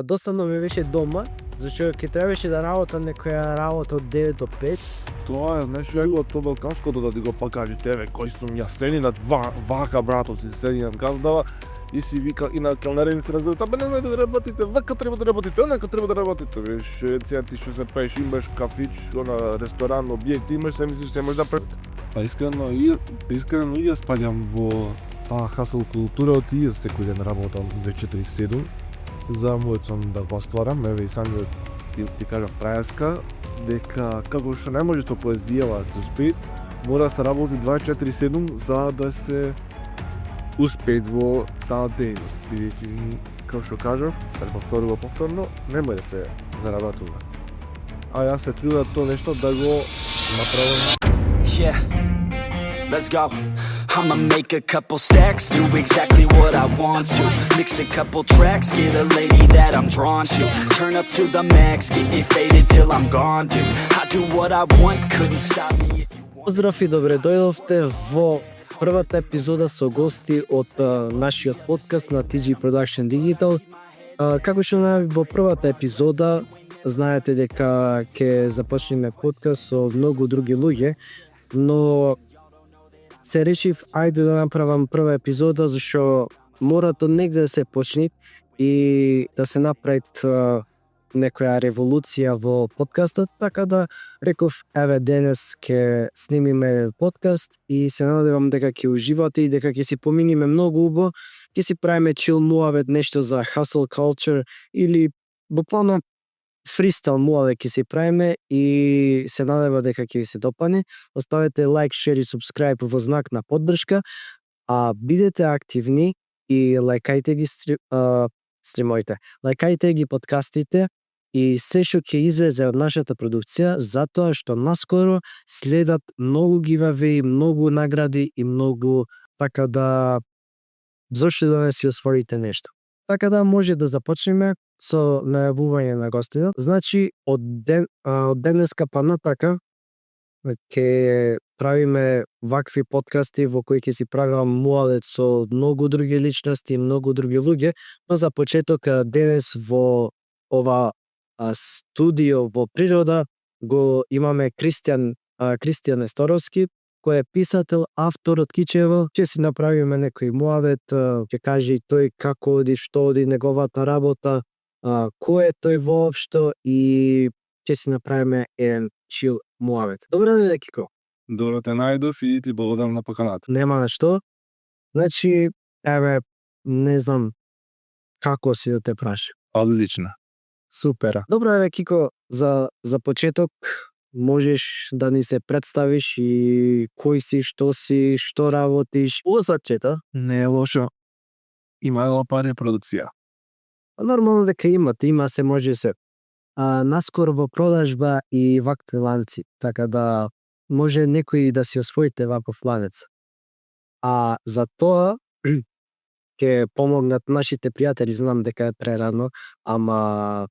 Доsadno ми беше дома, зашто ќе требаше да работам некоја работа од 9 до 5. Тоа е нешто го тоа балканското да ти го покажи тебе кој сум јас сединат вака брато си сединат газдава и си вика и на келнерин се разбира, бе не знаете да работите, вака треба да работите, онака треба да работите. Веш, сега ти што се пееш, имаш кафич, на ресторан, објект, имаш се мислиш се може да Па искрено и јас спаѓам во таа хасл култура од и јас секој ден работам 24/7 за мојот сон да го стварам, еве и сам ти кажав прајаска дека како што не може со поезија да се успеет, мора да се работи 24/7 за да се успеет во таа дејност. Бидејќи како што кажав, да повторува повторно, не може да се заработуваат. А јас се трудам тоа нешто да го направам. Yeah, let's go. I'ma make a couple stacks, do exactly what I want to. Mix a couple tracks, get a lady that I'm drawn to. Turn up to the max, get me faded till I'm gone, dude. I do what I want, couldn't stop me if you want. Поздрав и добре дојдовте во првата епизода со гости од нашиот подкаст на TG Production Digital. Како што најави во првата епизода, знаете дека ќе започнеме подкаст со многу други луѓе, но се решив ајде да направам прва епизода зашто мора тоа негде да се почне и да се направи некоја револуција во подкастот, така да реков еве денес ќе снимиме подкаст и се надевам дека ќе уживате и дека ќе си поминиме многу убаво, ќе си правиме chill муавет, нешто за hustle culture или буквално фристайл муавет ќе си правиме и се надева дека ќе ви се допадне. Оставете лайк, шер и субскрайб во знак на поддршка, а бидете активни и лајкајте ги стримовите. Лајкајте ги подкастите и се што ќе излезе од нашата продукција, затоа што наскоро следат многу гивавеи, многу награди и многу, така да зошто да не си освоите нешто. Така да може да започнеме со најавување на гостинот. Значи од денеска па натака ќе правиме вакви подкасти во кои ќе си правам муавет со многу други личности и многу други луѓе, но за почеток денес во ова студио во природа го имаме Кристијан Несторовски, кој е писател, автор од Кичево. Ќе си направиме некој муавет, ќе каже и тој како оди, што оди неговата работа, кој е тој воопшто и ќе си направиме еден чил муавет. Добро дојде, Кико. Добро те најдов и ти благодарам на поканата. Нема на што. Значи, еве, не знам како си да те прашам. Одлично. Супер. Добро еве, Кико, за почеток можеш да ни се представиш и кој си, што работиш. Ово сачета? Не е лошо. Има пари продукција. Нормално дека има се може се. Наскоро во продажба и вакви ланци, така да може некој да си освоите ваков ланец. А за тоа ќе помогнат нашите пријатели, знам дека е прерано, ама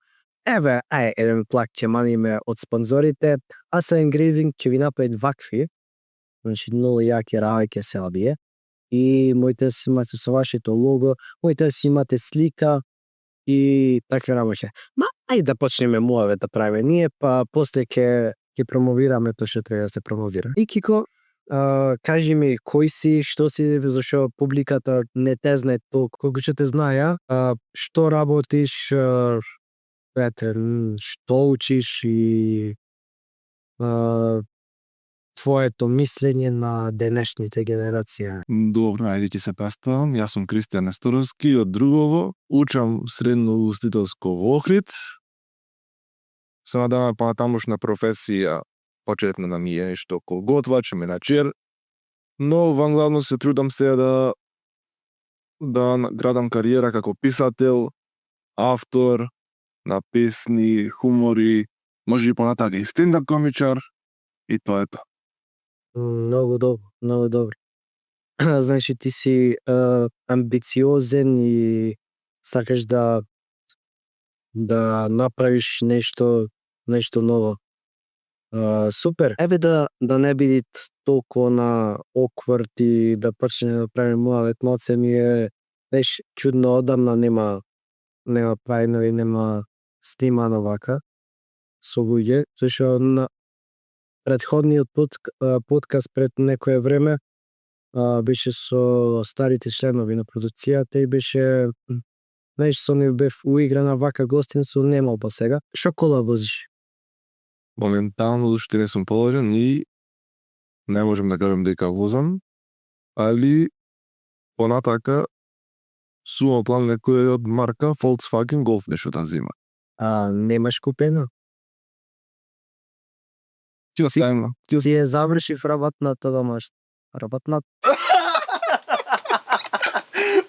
еве, еден плак ќе маниме од спонзорите, Asa Engraving ќе ви направи вакви, значи многу јаки работи ќе се обие и можете да си имате со вашето лого, можете да си имате слика и такви работи. Ајде да почнеме муавет да правиме ние, па после ќе промовираме тоа што треба да се промовира. И Кико, кажи ми кој си, што си, зашто публиката не те знае толку колку што те знае, што работиш, што учиш и твоето мислење на денешните генерација. Добро, ајде ќе се представам. Јас сум Кристијан Несторовски од Другово. Учам средно устителско во Охрид. Се надевам па тамошна професија почетна да ми е нешто ко готвач, менаџер. Но главно се трудам се да градам кариера како писател, автор на песни, хумори, може и понатака и стендап комичар и тоа е тоа. Многу добро. Значи ти си амбициозен и сакаш да направиш нешто ново. Супер. Еве да не биде толку на окварт и да почне да прави муавет, малце ми е чудно, одамна нема нема правено и нема снимано вака со луѓе, зашто на претходниот подкаст пред некое време беше со старите членови на продукцијата и беше, знаеш, со нив бев уиграна вака гостинство нема па сега. Шо кола возиш? Моментално уште не сум положен и не можем да кажем дека возам, али понатака сум план некој од марка Volkswagen Golf нешто да зима. Немаш купено? Ти оставим. Си е завршив работната домашна. Работна.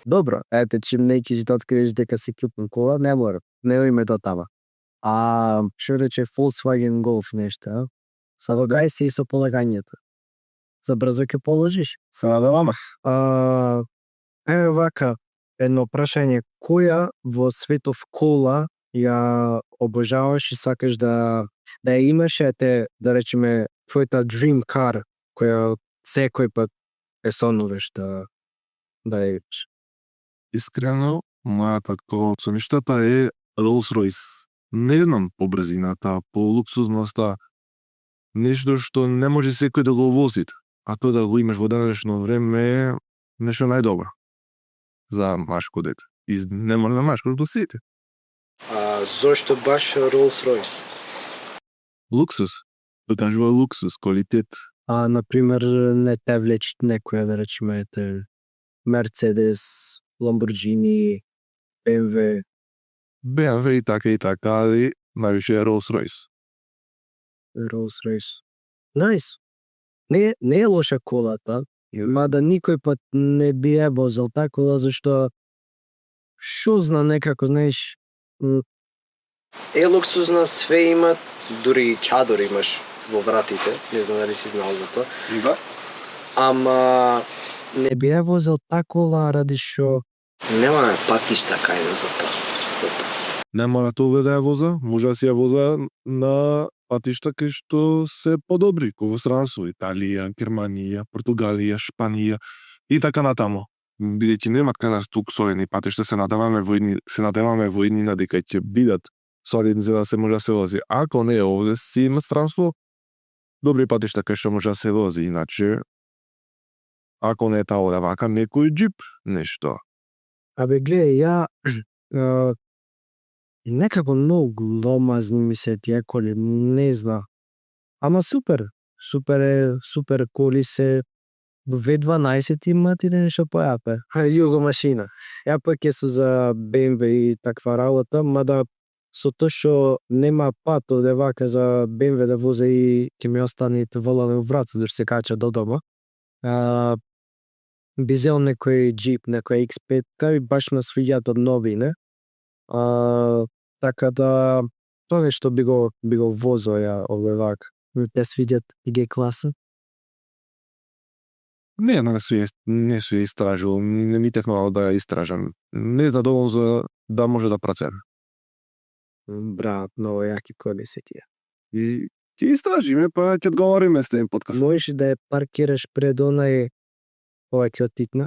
Добро, ете, че не ќе да откриеш дека си купен кола, не мора. Не име до тама. Шо рече Volkswagen Golf нешто, а? Салагај се и со полагањето. За брзо ќе положиш? Се надеваме. Еве вака, едно прашање. Која во светов кола ја обожаваш и сакаш да ја имаш, ете, да речеме, твојата dream car, која секој пат е сонуваш да ја имаш? Искрено, мојата кола од соништата е Rolls-Royce. Не знам по брзината, по луксузноста, нешто што не може секој да го вози, а тоа да го имаш во денешно време е нешто најдобро за машко дете. И не мора на машко до сите. Зошто баш Rolls-Royce? Луксус. Докажува луксус, квалитет. Например, не те влечи некоја, да речеме, ете, Мерцедес, Ламборджини, BMW. BMW и така, али највише е Rolls-Royce. Rolls-Royce. Nice. Не е лоша колата, мада никој пат не би ја возел таа кола, зашто шо зна некако, знаеш, е луксузна, све имат, дури и чадор имаш во вратите, не знам дали си знал за тоа. Да. Ама не би ја возел таа кола ради шо нема патишта кај за тоа. Не мора тоа да ја воза, може да си ја воза на патишта кај што се подобри, како во странство, Италија, Германија, Португалија, Шпанија и така натаму. Бидејќи нема кај нас тук солидни патишта, се надеваме во иднина дека ќе бидат солидни за да се може да се вози. Ако не е овде си има странство, добри патишта кај што може да се вози, иначе ако не е таа овде вака некој джип, нешто. Абе гледај, ја некако многу гломазни ми се тие коли, не знам. Ама супер коли се V12 имат или нешто појапе. Југо машина. Ја пак е со за BMW и таква работа, мада со тоа што нема пат оде вака за BMW да возе и ќе ми остане волане во Враца дори се кача до дома. Би зел некој джип, некој X5, кај баш ме свиѓаат од новине. Така да тоа што би го возел ја овој вака. Те свиѓат и G класа. Не се ја истражил, не ми технувал да ја истражам. Не знам доволно за да може да проценам. Брат, многу јаки коли се тие. И ќе истражиме, па ќе одговориме с тем подкаст. Можеш да ја паркираш пред онај повеќе од Титна,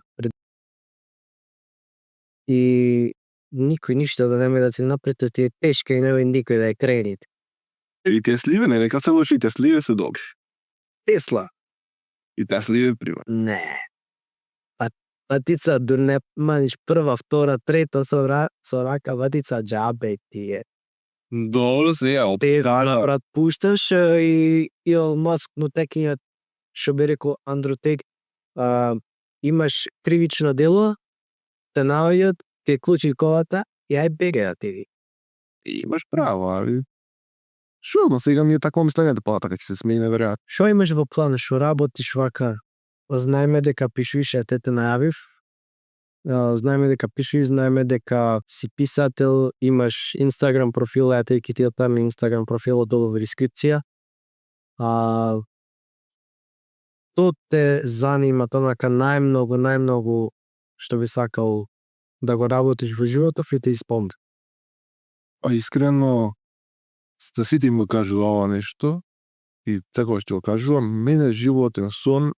и никој ништо да нема да ти напред, ти е тешка и нема никој да ја крени. И Тесливе, не нека се лоши, Тесливе се добри. Тесла? И Тесливе пример. Не. Патица, дури не маниш прва, втора, трета, со рака ватица джабе тие. Добро се ја Тесла, брат, пушташ и Илон Маск, но текињат, шо би рекол Андротек, имаш кривично дело, те наоѓат, ти клучи колата и ај бегаја ти. Имаш право, али шо, но сега ми е такво мислење да така ќе се смени неверојатно. Шо имаш во план, шо работиш вака? Знаеме дека пишуваш, те најавив. Знаеме дека пишуваш, знаеме дека си писател, имаш Инстаграм профил, ете ќе ти оттам Инстаграм профилот долу во дескрипција. Тоа те занима, тонака најмногу што би сакал да го работиш во животов и те исполни. Искрено, за сите им го кажува ова нешто и секогаш ќе го кажувам, мене животен сон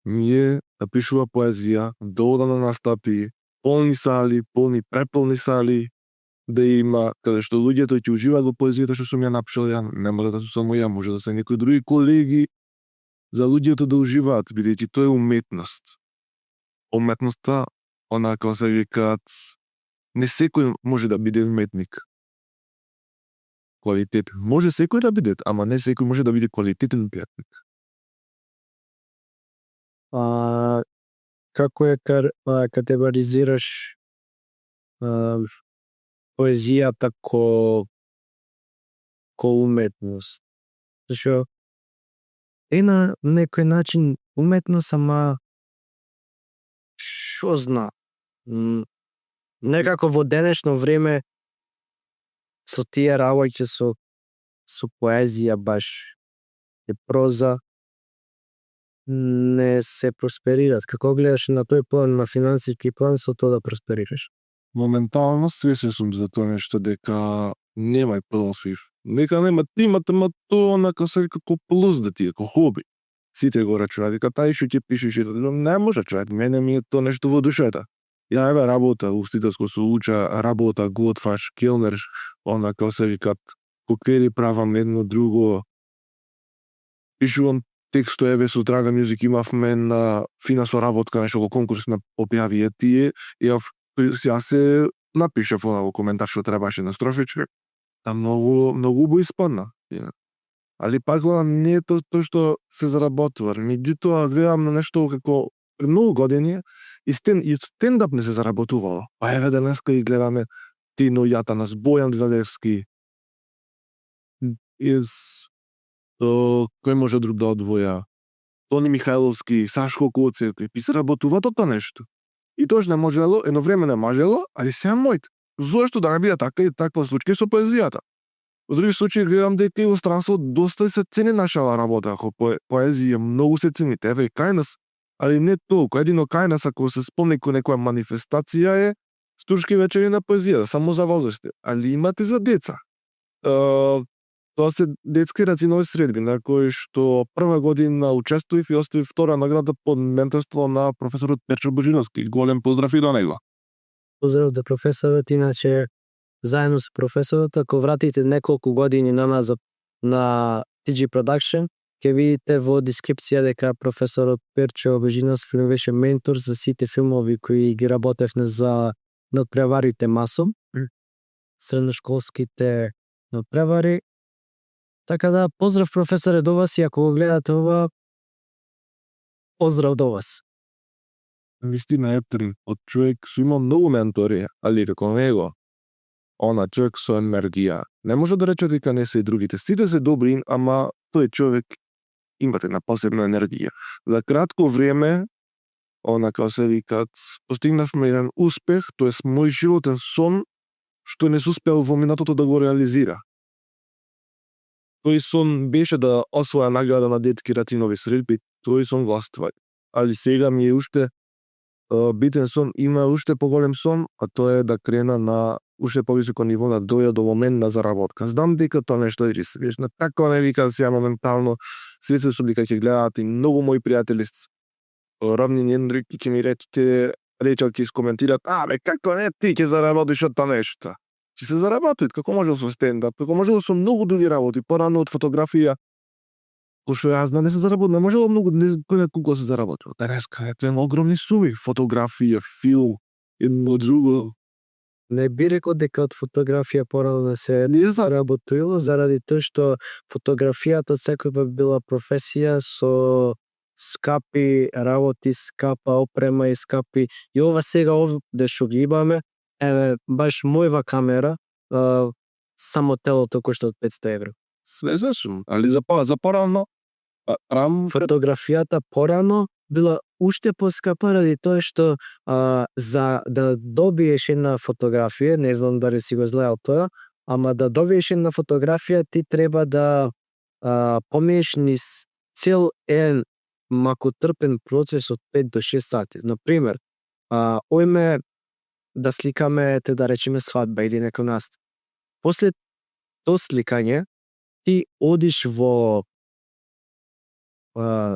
ми е да пишува поезија, да одам на настапи, полни сали, преполни сали да има, каде што луѓето ќе уживаат во поезијата што сум ја напишал, ја не мора да сум само ја, може да се некои други колеги, за луѓето да уживаат, бидејќи тоа е уметност. Уметноста, она како се викаат, не секој може да биде уметник. Квалитет. Може секој да биде, ама не секој може да биде квалитетен уметник. Како е категоризираш поезијата ко уметност? Зашо е на некој начин уметност, ама шо зна? Некако во денешно време со тие работи со поезија баш и проза не се просперират. Како гледаш на тој план, на финансиски план, со тоа да просперираш? Моментално свесен сум за тоа нешто, дека немај профив. Нека нема тимата, ма тоа онака се вика ко плюс да ти е, ко хоби. Сите го рачунаат, дека тај што ќе пишеш, не може човек, мене ми е тоа нешто во душата. Ја еве работа, устителско се уча, работа, готваш, келнер, онака се викат, коктели правам едно друго, пишувам текстоеве со Draga Music, имавме на фина соработка, нешто го конкурс на објавија тие, и ја се напишав во коментар што требаше на строфичка, а многу убаво испадна. Али пак гледам, не е тоа што се заработува. Меѓутоа гледам на нешто како пред многу години и стендап не се заработувало. Па еве денеска и гледаме Тино Јатанас, Бојан Галевски. Кој може друг да одвоја? Тони Михајловски, Сашко Коцев, и се работува тоа нешто. И тоа не можело, едно време не можело, али сега мојт. Зошто да не биде така и таква случај со поезијата? Во други случаи гледам дека и во странство доста се цени наша работа, ако поезија многу се цени, еве и кај нас, али не толку. Едино кај нас, ако се спомни кој некоја манифестација е Стуршки вечери на поезија, само за возрасти, али имате за деца. Тоа се детски рацинови средби, на кои што прва година учествував и оставив втора награда под менторство на професорот Петчо Божиновски. Голем поздрав и до него. Поздрав до професорот, иначе заедно со професорот, ако вратите неколку години назад на TG Production, ќе видите во дескрипција дека професорот Перчо Божиновски беше ментор за сите филмови кои ги работевме за надпреварите масом, средношколските надпревари. Така да, поздрав професоре до вас и ако го гледате ова, поздрав до вас. Вистина Ептерин, од човек со има многу ментори, али како него, она човек со енергија. Не може да рече дека не се и другите. Сите се добри, ама тој човек имате на посебна енергија. За кратко време, она како се викат, постигнавме еден успех, тоест мој животен сон, што не се успел во минатото да го реализира. Тој сон беше да освоја награда на детски рацинови средби, тој сон го оствари. Али сега ми е уште битен сон, има уште поголем сон, а тоа е да крена на уште повисоко ниво, да доја до момент на заработка. Знам дека тоа нешто е рисвешно. Така не вика сега моментално, свесен сум дека ќе гледаат и многу мои пријатели равни Енрик ќе ми речат, ќе искоментират, бе, како не ти ќе заработиш од тоа нешто? Ќе се заработат, како можел со стендап, како можел со многу други работи, порано од фотографија, пошто јас не се заработил, не можело многу, кој неколку се заработил. Денеска е огромни суми, фотографија, филм, едно друго. Не би рекол дека од фотографија порано не се заработило, заради тоа што фотографијата секој била професија со скапи работи, скапа опрема и скапи. И ова сега овде што ги имаме, еве, баш мојва камера, само телото кошта од 500 евро. Све сум, али за порано, фотографијата порано била уште поскапа ради тоа што за да добиеш една фотографија, не знам дали си го гледал тоа, ама да добиеш една фотографија ти треба да поминеш низ цел еден макотрпен процес од 5 до 6 сати. Например, ојме да сликаме, да речеме свадба или некој настан. После тоа сликање, ти одиш во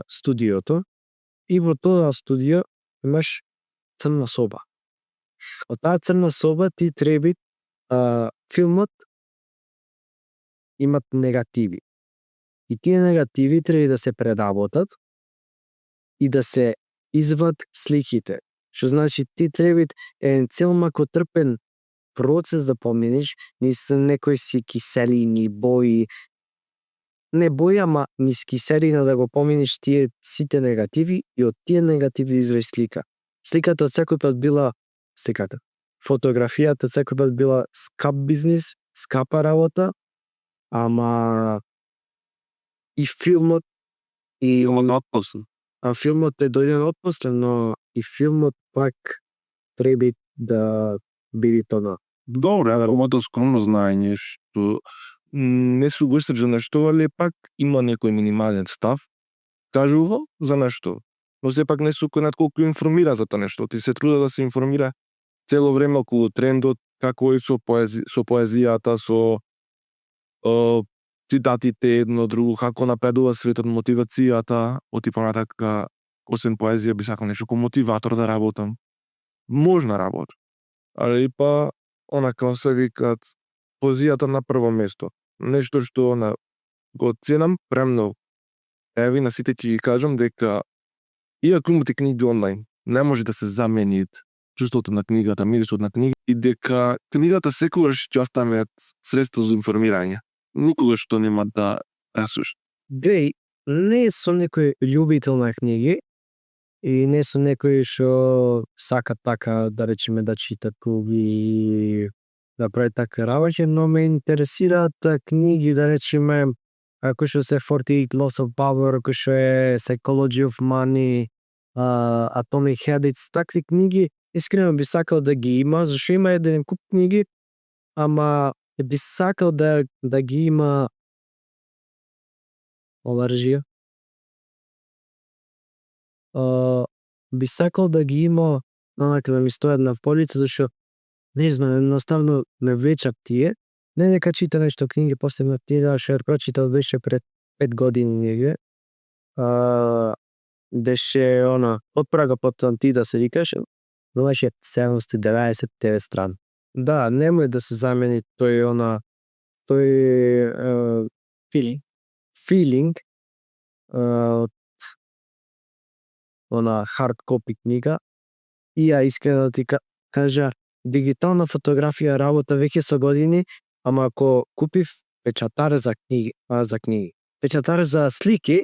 студиото и во тоа студио имаш црна соба. Од таа црна соба ти треба филмот имат негативи. И тие негативи треба да се преработат и да се извад сликите. Што значи ти треба еден цел макотрпен процес да поминиш, низ некои си киселини, бои, не бои, ама низ киселина да го поминиш тие сите негативи и од тие негативи извадиш слика. Сликата од секој пат била фотографијата секој пат била скап бизнис, скапа работа, ама и филмот и филмот е дојден отпосле, но и филмот пак треба да биде тоа. Добро, да, моето скромно знаење што не су го истражено нешто, али пак има некој минимален став, кажува за нешто, но сепак не су кој над колку информира за тоа нешто, ти се труда да се информира цело време околу трендот, како е со поезијата, со цитатите едно друго, како напредува светот, мотивацијата, оти понатака, освен поезија би сакал нешто како мотиватор да работам. Можна работа, али па она како се викат позијата на прво место. Нешто што го ценам премногу. Еви на сите ќе ги кажам дека иако имате книги онлайн, не може да се замени чувството на книгата, мирисот на книга и дека книгата секогаш ќе остане средство за информирање. Никогаш што нема да расуш. Глеј, не сум некој љубител на книги и не сум некој што сака така да речеме да чита книги, да прави така работи, но ме интересираат книги да речеме кој што се 48 Laws of Power, кој што е Psychology of Money, Atomic Habits, такви книги искрено би сакал да ги има, зашто има еден куп книги, ама би сакал да ги има аларжија. Би сакал да ги има онака да ми стојат на полица, зашто не знам, едноставно ме влечат тие. Не дека чита нешто книги, посебно тие што прочитал беше пред 5 години негде. Беше од прага под Антида се викаше, но беше 799 страни. Да, немој да се замени тој филинг од хард копи книга. И ја искрено да ти кажа, дигитална фотографија работа веќе со години, ама ако купив печатар за книги, печатар за слики,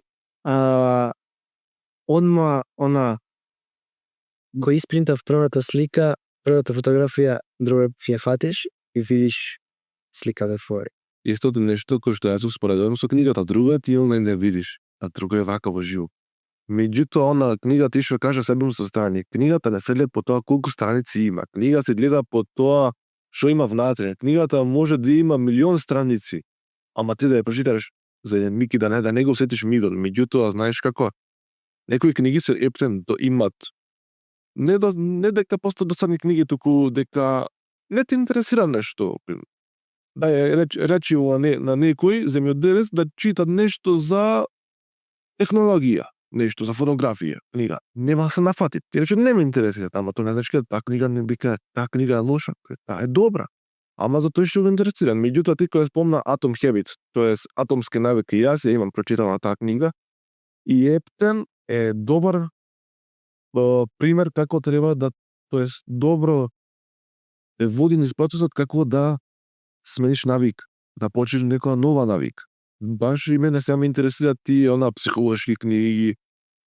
одма го испринтав првата слика, првата фотографија, друга ја фатиш и видиш сликата фори. Истото нешто кој што јас успоредувам со книгата, друга ти онлайн не видиш, а друга е вака во живо. Меѓутоа, она книга ти што кажа себе со страни. Книгата не се гледа по тоа колку страници има. Книга се гледа по тоа што има внатре. Книгата може да има милион страници, ама ти да ја прочиташ за еден миг и да не го усетиш мигот. Меѓутоа, знаеш како? Некои книги се ептен да имат не дека просто досадни книги, туку дека не те интересира нешто. Да речи на некој земјоделец да чита нешто за технологија, нешто за фотографија, книга. Нема се нафати. Ти рече не ме интересира, ама тоа не значи дека таа книга не бика, таа книга е лоша, таа е добра. Ама за тоа што го интересира. Меѓутоа ти кој спомна Atom Habits, тоест атомски навики, јас ја имам прочитана таа книга и ептен е добар пример како треба да, тоест добро те води низ процесот како да смениш навик, да почнеш некоја нова навик. Баш и мене сега ме интересираат тие психолошки книги,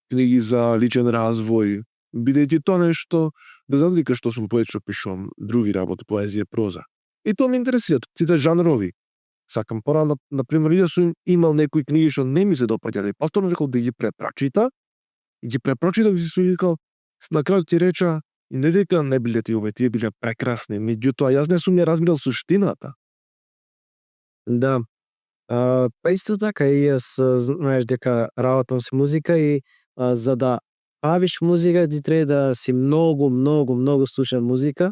книги за личен развој, бидејќи тоа нешто, без разлика што сум поет што пишувам други работи, поезија, проза. И тоа ме интересира, сите жанрови. Сакам порано, например, и да сум имал некои книги што не ми се допаѓале, повторно рекол да ги препрочита, и ги препрочитав и си викал, на крајот ти реча, и не дека не биле тие биле прекрасни, меѓутоа јас не сум ја разбирал суштината. Да. Па исто така и јас знаеш дека работам со музика и за да правиш музика ти треба да си многу слушам музика.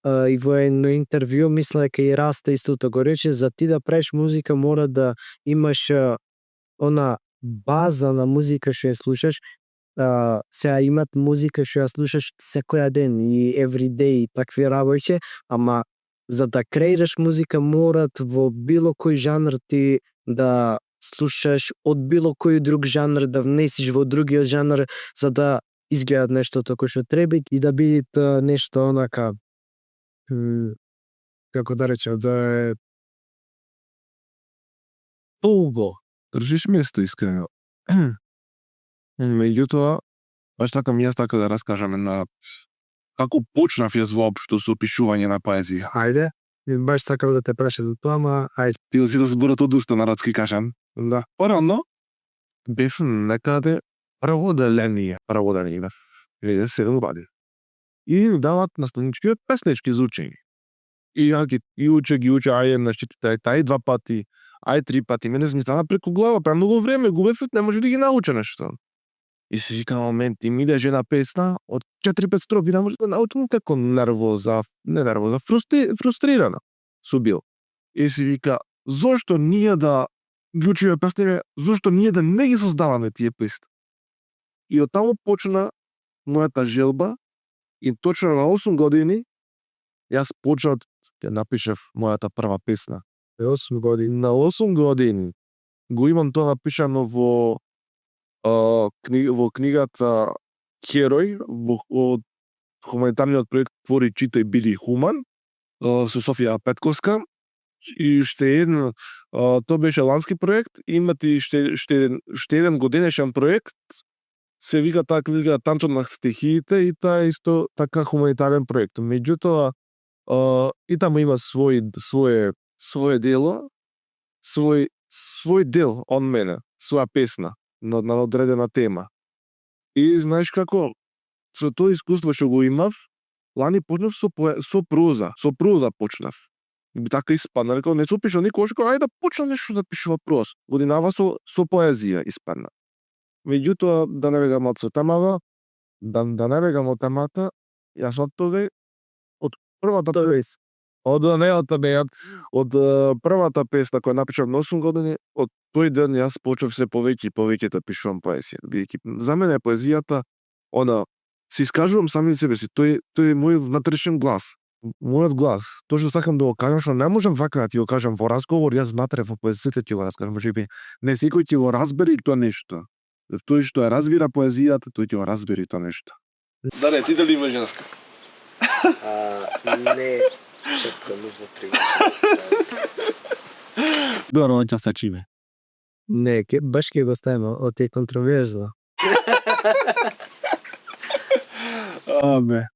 И во едно интервју мисля дека и Раста истото го рече, за ти да правиш музика мора да имаш она база на музика што ја слушаш. Сега имат музика што ја слушаш секој ден и every day такви работи, ама за да креираш музика морат во било кој жанр ти да слушаш од било кој друг жанр, да внесиш во другиот жанр за да изгледат нешто како што треба и да бидат нешто онака како да речем, да е полго. Држиш место искрено. Меѓутоа, баш така ми јас така да раскажам на како почнав јас воопшто со пишување на поезија. Ајде, баш сакав да те прашам за тоа, ама ајде. Ти си да зборот од уста народски кажам. Да. Порано бев некаде преводеление бев 7 години. И ми дават наставнички песнички за учење. И ја ги уче, ај на читај тај 2 пати, ај 3 пати, мене ми стана преку глава, премногу време губев, не може да ги науча нешто. И си викам, момент, и ми иде една песна од 4-5 строфи, не може да научам како фрустрирана су бил. И си вика, зошто ние да ги учиме песни, зошто ние да не ги создаваме тие песни? И од таму почна мојата желба и точно на 8 години јас почнав да напишав мојата прва песна. 8 години. На 8 години го имам тоа напишано во книгата Херој од хуманитарниот проект Твори, читај, биди хуман со Софија Петковска. И тоа беше лански проект, имате и ште еден годинешен проект, се вика таа книга Танцот на стихиите и таа исто така хуманитарен проект. Меѓутоа, и таму има свое дело, свој дел од мене, своја песна на одредена тема. И знаеш како, со тоа искуство што го имав, лани почнав со проза почнав. И така испадна, рекол, не се пишал никош, ајде да почнам нешто да пишува проз. Годинава со поезија испадна. Меѓутоа, да не бегам од темата, јас од тоа, од првата песна која напишав на 8 години, од тој ден јас почнав се повеќе и повеќе да пишувам поезија. Бидејќи за мене поезијата, се искажувам сами себе си, тој е мој внатрешен глас. Мојот глас, тоа што сакам да го кажам, што не можам вака да ти го кажам во разговор, јас внатре во поезијата ти го раскажам, можеби не секој ти го разбери тоа нешто. Тој што ја разбира поезијата, тој ти го разбери тоа нешто. Даре, ти дали имаш женска? Не, чекам нужно 3. Добро, ќе сачиме. Не, баш ќе го ставиме, од е контроверзно. Абе.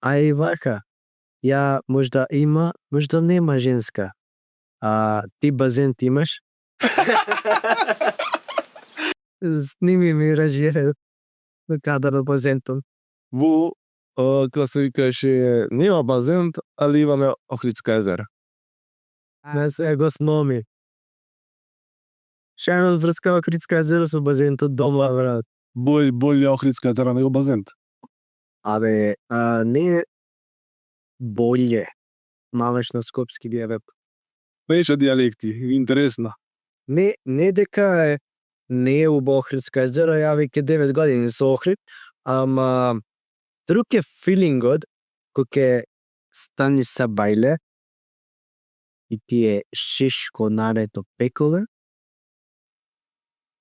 А и вака, ја можда има, можда нема женска. Ти базен ти имаш? Сними ми ражире на кадар на базентон. Во, како се викаше, нема базен, али имаме Охридска езера. Не се го сноми. Шајмат врска Охридска езера со базентот дома, брат. Боље Охридска езера него базен. Абе, не болje. Мамеш на скопски дијалект. Беше дијалекти, интересно. Не дека не е убаво Охридска езера, ја веќе 9 години со Охрид, ама друг е филингот кој ке стани са бајле и ти е шишко нарето пеколе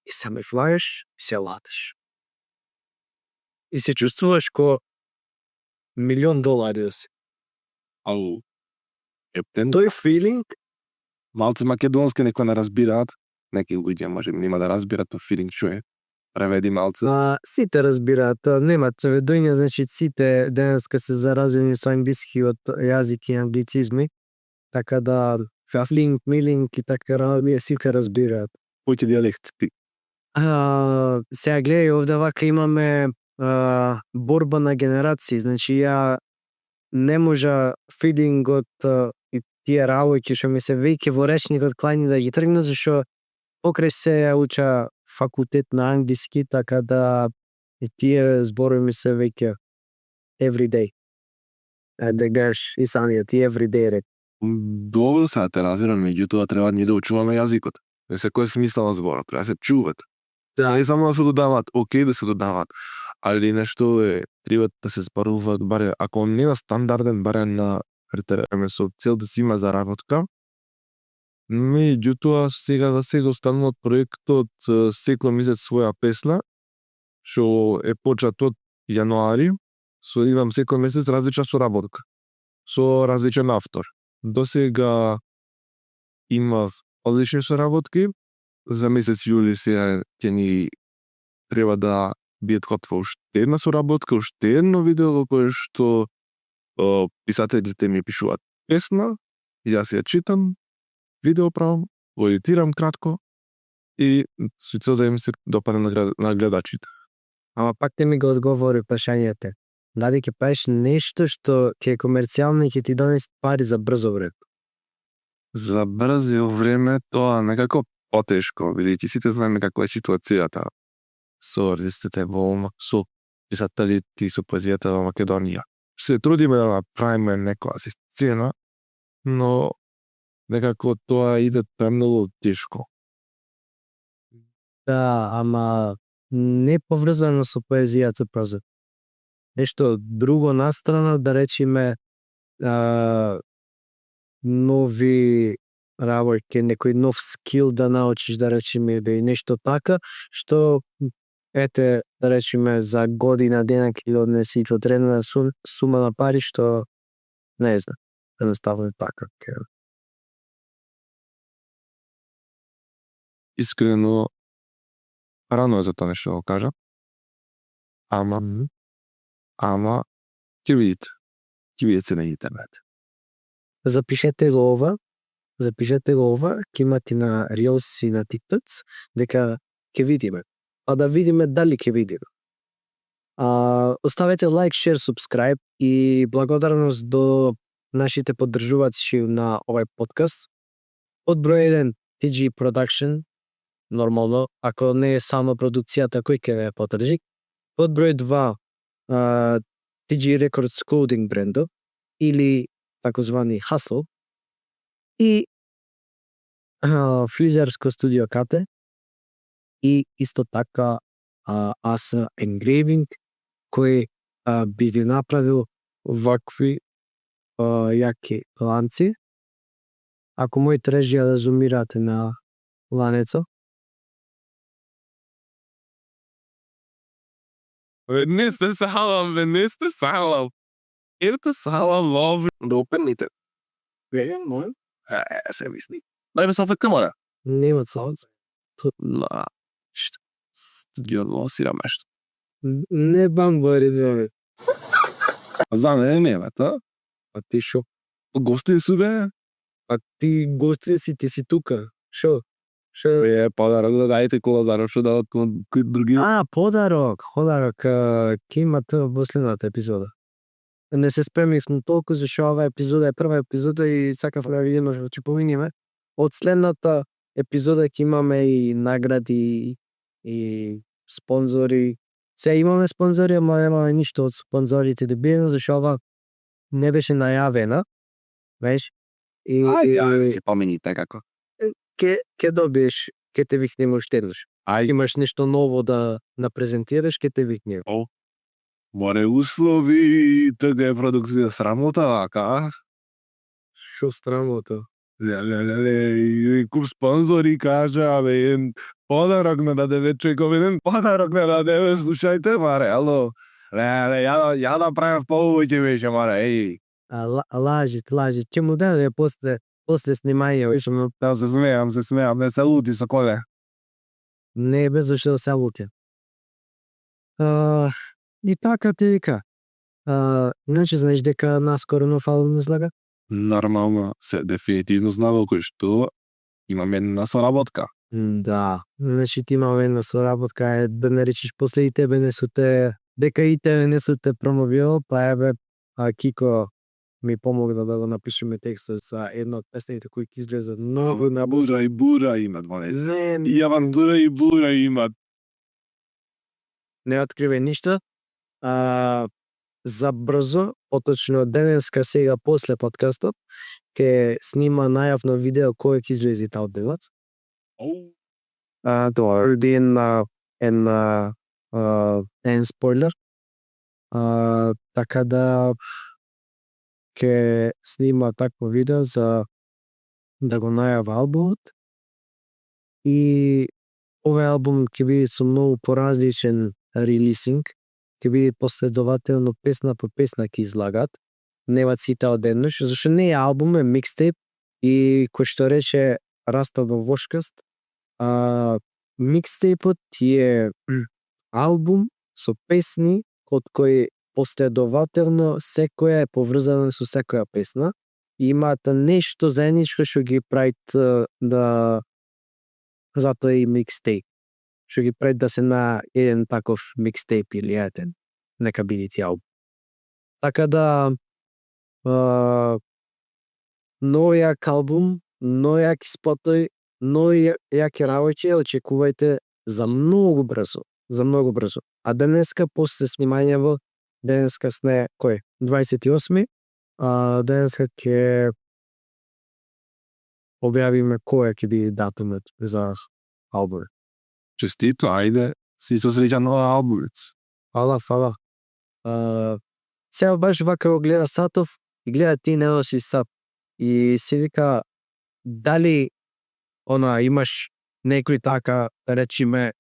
и саме флаеш и се латаш. И се чувствуваш ко $1,000,000 да си. Ау. Ептен, Тој филинг, малце македонски некој не разбираат, неки луѓе може нема да разбираат тој филинг што е. Преведи малце. сите разбираат, нема цведоња, значи сите денеска се заразени со англискиот јазик и англицизми, така да филинг, милинг и така работи сите разбираат. Кој дијалект? Сега гледај овде вака имаме борба на генерации, значи ја не можа филингот и тие работи што ми се веќе во речникот клани да ги тргнат, зашто покрај се ја уча факултет на англиски, така да и тие зборови ми се веќе everyday. Да гаш и самиот и everyday рек. Добро се те разбирам, меѓутоа треба ние да учуваме јазикот. Не секој е смисла на зборот, треба да се чуват. Не само да се додаваат, окей да се додаваат, али нешто е, треба да се зборуваат баре, ако не на стандарден, баре на претераме со цел да си има заработка. Меѓутоа, сега за сега остануват проектот Секло месец своја песна, што е почат од јануари, со имам секој месец различна соработка, со различен автор. До сега имав одлични соработки, за месец јули сега ќе ни треба да биде готова уште една соработка, уште едно видео во кое што писателите ми пишуваат песна, јас ја читам, видео правам, го едитирам кратко и со цел да им се допадне на гледачите. Ама пак те ми го одговори прашањето. Дали ќе правиш нешто што ќе е комерцијално и ќе ти донесе пари за брзо време? За брзо време тоа некако потешко, бидејќи сите знаеме каква е ситуацијата со артистите со писателите и со поезијата во Македонија. Се трудиме да направиме некоја си сцена, но некако тоа иде премногу тешко. Да, ама не поврзано со поезијата проза. Нешто друго настрана, да речеме нови работи, некој нов скил да научиш, да речеме, или нешто така, што ете, да речеме, за година дена ќе однеси во одредена сума на пари, што не знам, едноставно така. Искрено, рано е за тоа нешто да го кажа. Ама ќе видите. Ќе видите на интернет. Запишете го ова, ќе имате на Reels и на TikToks, дека ќе видиме. А да видиме дали ќе видиме. Оставете лайк, шер, субскрайб и благодарност до нашите поддржувачи на овој подкаст. Од број 1 TG Production, нормално, ако не е само продукцијата, кој ќе ве поддржи. Од број 2 TG Records Clothing брендо или такозвани Hustle и фризерско студио Кате и исто така ASA Engraving, кој би ви направил вакви јаки ланци. Ако моите режија да зумирате на ланецо. Не сте салам. Ето салам лов. Да опенните. Мој? Се мисли. Дај ме салфетка, моля. Нема цаот. Ги односирам нешто. Не бамбари зови. За не, та? А ти шо? Гости су бе. А ти гости си, ти си тука. Шо? Бе, подарок да дајте кола зароб што дадат кој други. Подарок, ќе имате во последната епизода. Не се спремив на толку, зашто ова епизода е прва епизода и сакав да видиме што ќе поминиме. Од следната епизода ќе имаме и награди и спонзори. Се имаме спонзори, ама немаме ништо од спонзорите да биеме, зашто ова не беше најавена. Веш? Ајде, помините како. Ке добиеш, ке те викнеме уште еднаш. Имаш нешто ново да презентираш, ке те викнеме. Море услови, така е продукција срамота, вака. Шо срамота? Леле, куп спонзори кажа, бе, подарок на даде човеков, еден подарок на даде, слушајте, маре, ало. Леле, ја да правев повеќе беше, маре, еј. Лажи, ќе му даде после снимање. Да, се смеам, не се лути со коле. Не бе, зашто да се лути. И така ти вика. Иначе знаеш дека наскоро нов албум излага? Нормално, се дефинитивно знам кој што имаме една соработка. Да, значи ти имаме една соработка, е да не речиш после и тебе не су те, дека и тебе не су те промовирал, па ебе, Кико ми помогна да го напишеме текстот за една од песните кои ќе излезат многу на Бура и бура имат, моне. И авантура и бура имат. Не откриве ништо. За брзо, поточно денеска сега после подкастот, ќе снима најавно видео кој ќе излези таа делот. Тоа е en spoiler. Така да ќе снима такво видео за да го најава албумот. И овој албум ќе биде со многу поразличен релисинг, ќе биде последователно песна по песна ќе излагат, нема сите одеднаш, зашто не е албум, е микстейп и кој што рече Раста во Вошкаст, микстейпот е албум со песни од кои последователно секоја е поврзана со секоја песна и имаат нешто заедничко што ги правит да затоа е и микстейп. Што ги прави да се на еден таков микстейп или еден нека биде ти албум. Така да многу јак албум, многу јаки спотови, многу јаки работи очекувајте за многу брзо, за многу брзо. А денеска после снимањево, денеска сне кој? 28-ми, денеска ќе објавиме која ќе биде датумот за албумот. Честито, ајде, си со среќа нова албумец. Фала, фала. Сега баш вака го гледа сатов и гледа ти не носи сат. И си вика, дали имаш некој така, да речиме,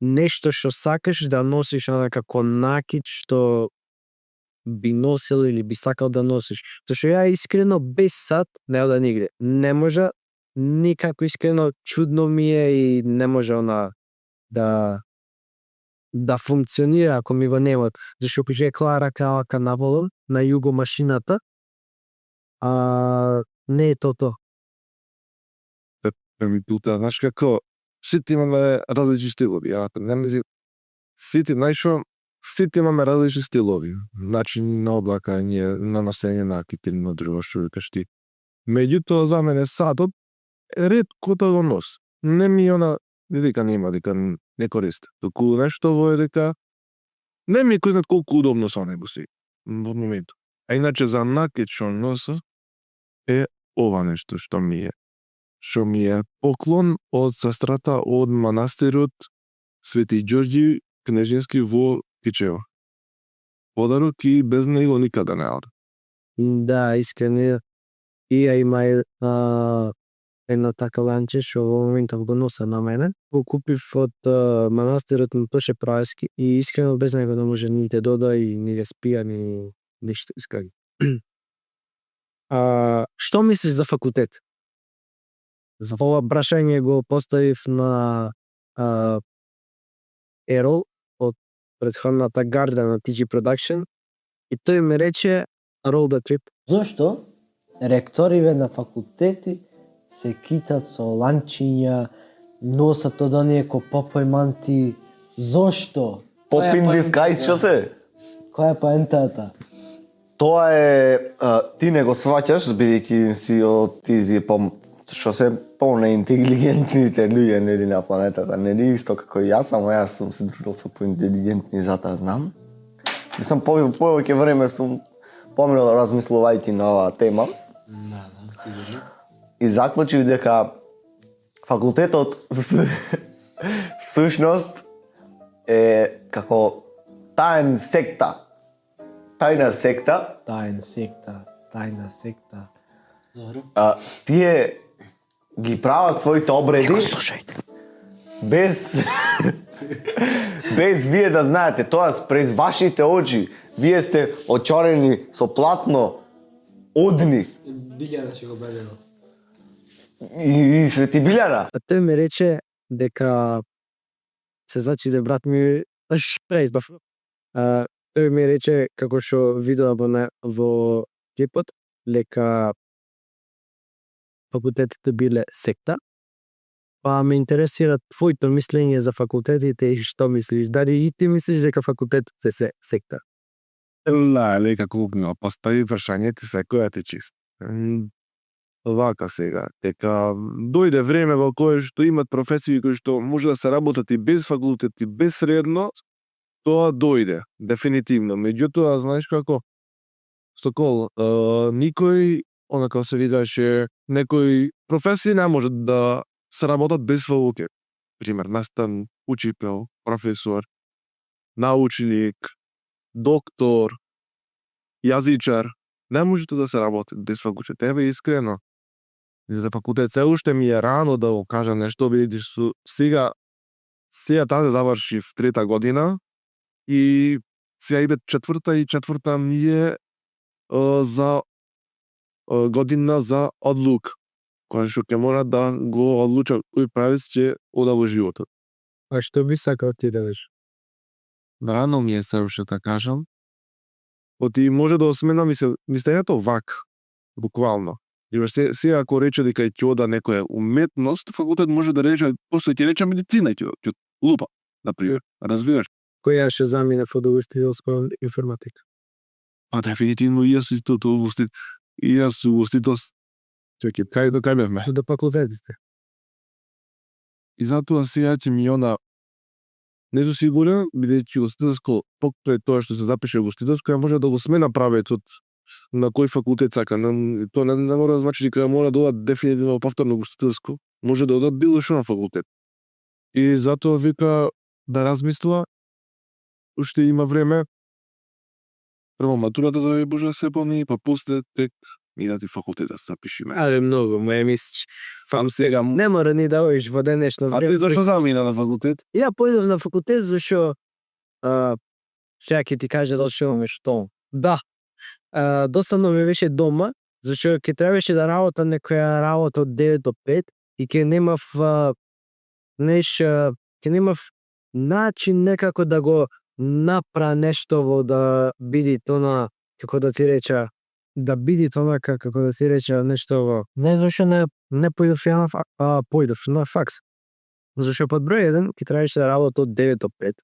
нешто што сакаш да носиш како накид што би носил или би сакал да носиш. Зашто ја искрено без сат не ода нигде. Не може, никако искрено чудно ми е и не може да функционира ако ми го немат. Зашто пише Клара Калака наволу на југо машината, не е тоа. Ми тута, знаеш како, сите имаме различни стилови, не мислам, сите, најшо, сите имаме различни стилови, начин на облакање, на носење накид или на друго што викаш ти. Меѓутоа за мене сатот ретко да го нос. Не ми дека нема, дека не користи. Току нешто во е дека не ми кој знат колку удобно со него си во моментот. А иначе за накид што носа е ова нешто што ми е поклон од сестрата од манастирот Свети Ѓорѓи Кнежински во Кичево. Подарок и без него никаде не оде. Да, искрено. И ја има едно така ланче што во моментов го носа на мене. Го купив од манастирот на Тоше Праевски и искрено без него не може ни те дода и ни да спија ни ништо искаги. Што мислиш за факултет? За ова прашање го поставив на Ерол од претходната гарда на TG Production и тој ми рече roll the trip. Зошто ректориве на факултети се китат со ланчиња, носат од оние ко попој манти? Зошто? Pop in disguise, што се? Која е поентата? Тоа е, ти не го сваќаш, бидејќи си од тие што се по-неинтелигентните луѓе нели на планетата, нели исто како и јас, ама јас сум се дружил со поинтелигентни, затоа знам. Мислам, повеќе време сум поминал размислувајќи на оваа тема. Да, сигурно. И заклучив дека факултетот всушност е како тајна секта. Тајна секта. Добро. Тие ги прават своите обреди без вие да знаете, тоа през вашите очи. Вие сте очорени со платно од нив. Билјана ќе го берено. И Свети Билјана. А тој ми рече дека се зачуде брат ми, избав. Тој ми рече како што видела во клипот, лека факултетите биле секта. Па ме интересира твоето мислење за факултетите и што мислиш? Дали и ти мислиш дека факултетите се секта? Леле, како ми постави прашањето секоја те чист. Вака сега, дека дојде време во кое што имат професии кои што може да се работат и без факултет и без средно, тоа дојде, дефинитивно. Меѓутоа, знаеш како, Сокол, никој, онака се видеше, некои професии не можат да се работат без факултет. Пример, наставник, учител, професор, научник, доктор, јазичар, Не можете да се работи без факултет. Еве искрено. За факултет се уште ми е рано да го кажам нешто, бидејќи сега таде завршив 3-та година и сега иде 4-та и 4-та ми е за година за одлука, која што ќе мора да го одлучам кој правец ќе ода во животот. А што би сакал ти да бидеш? Рано ми е се уште да кажам. Оти може да осмена мислењето вак, буквално. И сега ако рече дека ќе ода некоја уметност, факултет може да рече, после ќе рече медицина и ќе лупа, например. Разбираш? Која ќе замине во угостителство информатика? Па дефинитивно и јас исто тоа и јас угостителство. Чекај, кај бевме? До факултетите. И затоа сега ќе ми не сум сигурен, бидејќи угостителско покрај тоа што се запише угостителско, ја може да го смена правецот на кој факултет сака. Тоа не мора да значи дека мора да одат дефинитивно повторно угостителско. Може да одат било што на факултет. И затоа вика да размисла, уште има време. Прво матурата за Боже да се помни, па после тек идати факултет да се запишиме. Але многу, ме мислиш. Фам сега. Не мора ни да одиш во денешно А време. ти зашто замина на факултет? Ја појдов на факултет зашто сега ќе ти кажа зашто имаме што. Да. Доsadно ми беше дома, зашто ќе требаше да работам некоја работа од 9 до 5 и ќе немав ќе немав начин некако да го напра нешто во да биде тоа, како да ти реча, да биде тоа како да ти реча нешто во. Не зашто не појдов ја на појдов на факс. Зашто под број 1 ќе требаше да работам од 9 до 5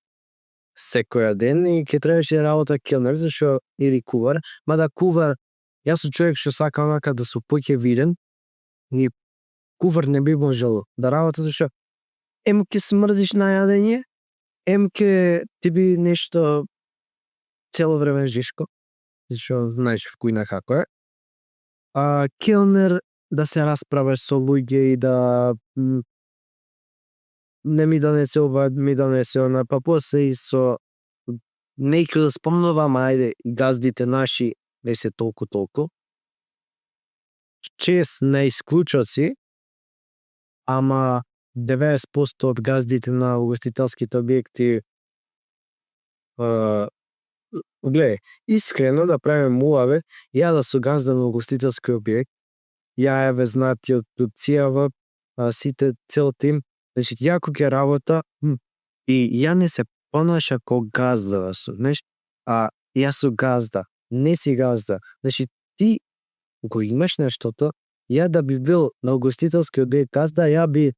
секој ден и ќе требаше да работам келнер, зашто или кувар, мада кувар, јас сум човек што сака онака да се поќе виден и кувар не би можел да работа зашто ем ќе смрдиш на јадење, ем ќе ти би нешто цело време жишко, зашто знаеш вкујна како е. Келнер да се расправаш со луѓе и да не ми донесе ова, ми донесе она, па после и со нејко да спомнувам, ајде, газдите наши не се толку. Чест на исклучоци, ама 90% од газдите на угостителските објекти гледај, искрено да правиме муаве, ја да су газда на угостителски објект, ја еве знати од Цијава, сите цел тим, значи јако ќе работа и ја не се понаша ко газда да су, знаеш, јас су газда, не си газда, значи ти го имаш нештото, ја да би бил на угостителски објект газда, ја би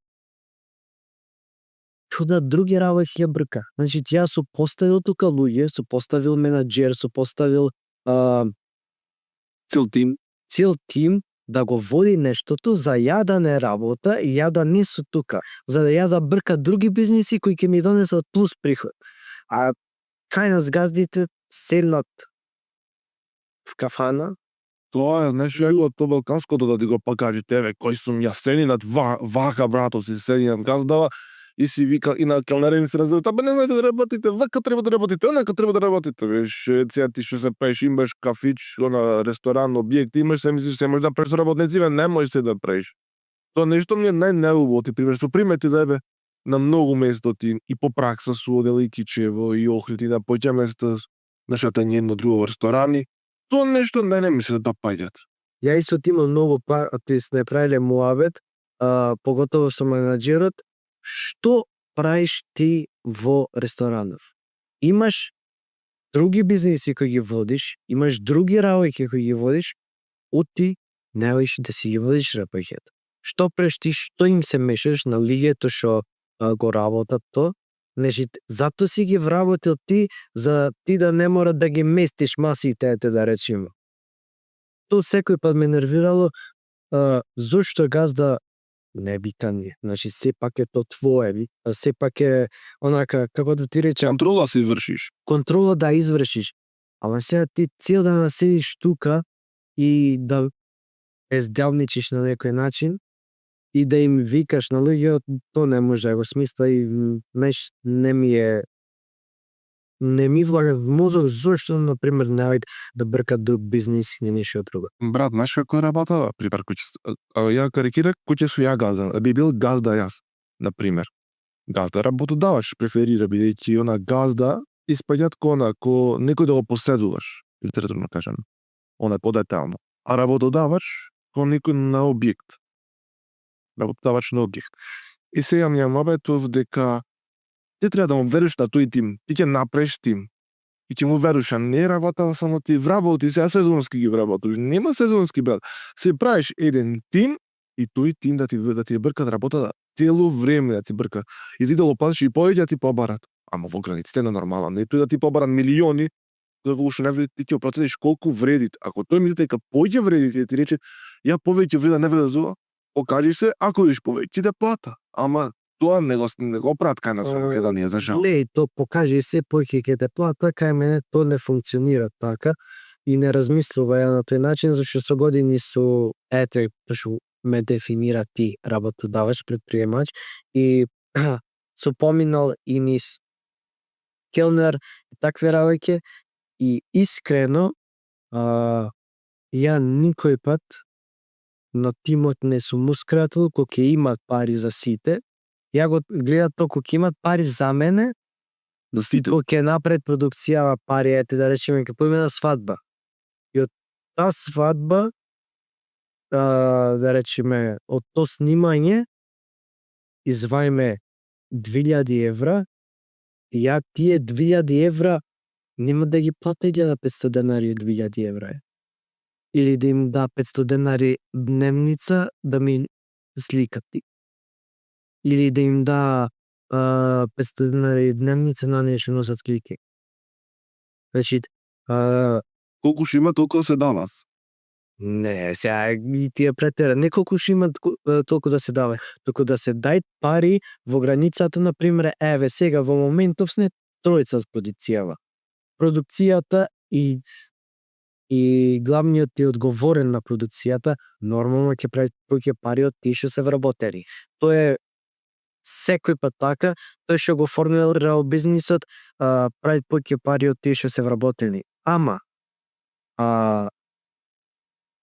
чуда други работи ја брка. Значи ја су поставил тука луѓе, су поставил менаџер, су поставил цел тим да го води нештото за ја да не работа и ја да не су тука, за да ја да брка други бизниси кои ќе ми донесат плюс приход. А кај нас газдите седнат в кафана. Тоа е, знаеш, ја од тоа балканското да ти го покажете, еве, кој сум јас сединат вака, брато, си сединат газдава и си вика и на келнерени се разбират, абе не знаете да работите, вака треба да работите, онака треба да работите, веш, сега ти што се правиш, имаш кафич, она ресторан, објект, имаш се мислиш се можеш да правиш работници, не можеш се да правиш. Тоа нешто ми е најнеубаво, ти пример, со примети да еве на многу место ти и по пракса су одел и Кичево и Охрид и на поќе места на шатање едно друго ресторани. Тоа нешто не ми се да паѓат. Ја исто имам многу ти сме правиле муабет, поготово со менаџерот, што правиш ти во ресторанов? Имаш други бизниси кои ги водиш, имаш други работи кои ги водиш, оти не одиш да си ги водиш работите. Што правиш ти, што им се мешаш на лиѓето што го работат то, значи зато си ги вработил ти, за ти да не мора да ги местиш масите, да речеме. Тоа секој пат ме нервирало, зошто газда не бика ни, значи сепак е то твое, сепак е онака, како да ти речам, Контрола си вршиш. контрола да извршиш. Ама сега ти цел ден седиш тука и да безделничиш на некој начин и да им викаш на луѓето, тоа не може да го смисла и не ми е не ми влага в мозок, зошто, например, најд да бркат до бизнис или нешто друго. Брат, знаеш како работа? Припар куќе. Ја карикирах куќе су ја газда. Би бил газда јас, например. Газда работодавач преферира бидејќи она газда испаѓат ко некој да го поседуваш, литературно кажано. Она е подетално. А работодавач ко некој на објект. Работодавач на објект. И сега ми ја мобетов дека ти треба да му вериш на тој тим. Ти ќе направиш тим. И ќе му вериш, а не работава само ти вработи, сега сезонски ги вработиш. Нема сезонски, брат. Се правиш еден тим и тој тим да ти бркат работата цело време да ти брка. И ти да го платиш и повеќе ти побарат. Ама во границите на нормално. Не тој да ти побарат милиони, да уште не вреди, ти ќе процениш колку вреди. Ако тој мисли дека повеќе вреди, ти рече, ја повеќе вреда не вреда зова, покажи се, ако идеш повеќе да плата. Ама тоа не го прават кај нас во Македонија, за жал. Не, то покажи се повеќе ќе те плата, кај мене то не функционира така и не размислува ја на тој начин, зашто со години су, ете, што ме дефинира ти, работодавач, предприемач, и су поминал и низ келнер и такви работи, и искрено, ја никој пат на тимот не сумускратил кога ќе имат пари за сите. Ја го гледат тоа кога ќе имат пари за мене, Да сите кога ќе направат продукцијава пари, ете да речеме ќе поиме на свадба. И од таа свадба, да речеме, од тоа снимање, извајме 2000 евра, и ја тие 2000 евра нема да ги плати 1500 денари 2000 евра. Или да им да 500 денари дневница да ми сликати. Или да им да 500 денари дневница на нешто носат слики. Значи, колку што има толку се дават. не, сега и тие претера. Не колку што имат толку да се дава, туку да се дај пари во границата, например, еве сега во моментов сне тројца од продукцијава. Продукцијата и главниот и одговорен на продукцијата нормално ќе прави повеќе пари од тие што се вработени. Тоа е секој пат така, тој што го формулирал бизнисот, прави повеќе пари од тие што се вработени. Ама,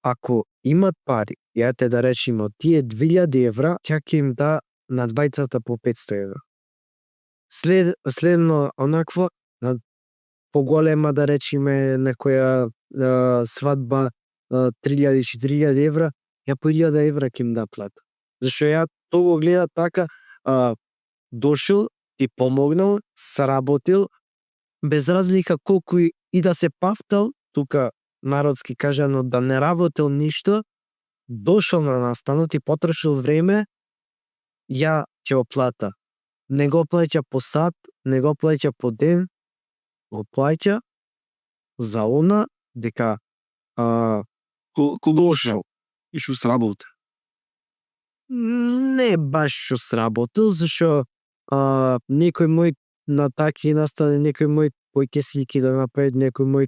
ако имат пари, јате да речеме од тие 2000 евра, ќе им да на двајцата по 500 евра. Следно онакво, на поголема да речеме некоја свадба 3000-4000 евра, ја по 1000 евра ќе им да плата. Зашто ја тоа го гледа така, дошол, ти помогнал, сработил, без разлика колку и да се пафтал, тука народски кажано да не работел ништо, дошол на настанот и потрошил време, ја ќе го плата. Не го плаќа по сат, не го плаќа по ден, го плаќа за она дека Дошол и што сработи. не баш што сработил, зашто некој мој на таки настани, некој мој кој ќе слики да направи, некој мој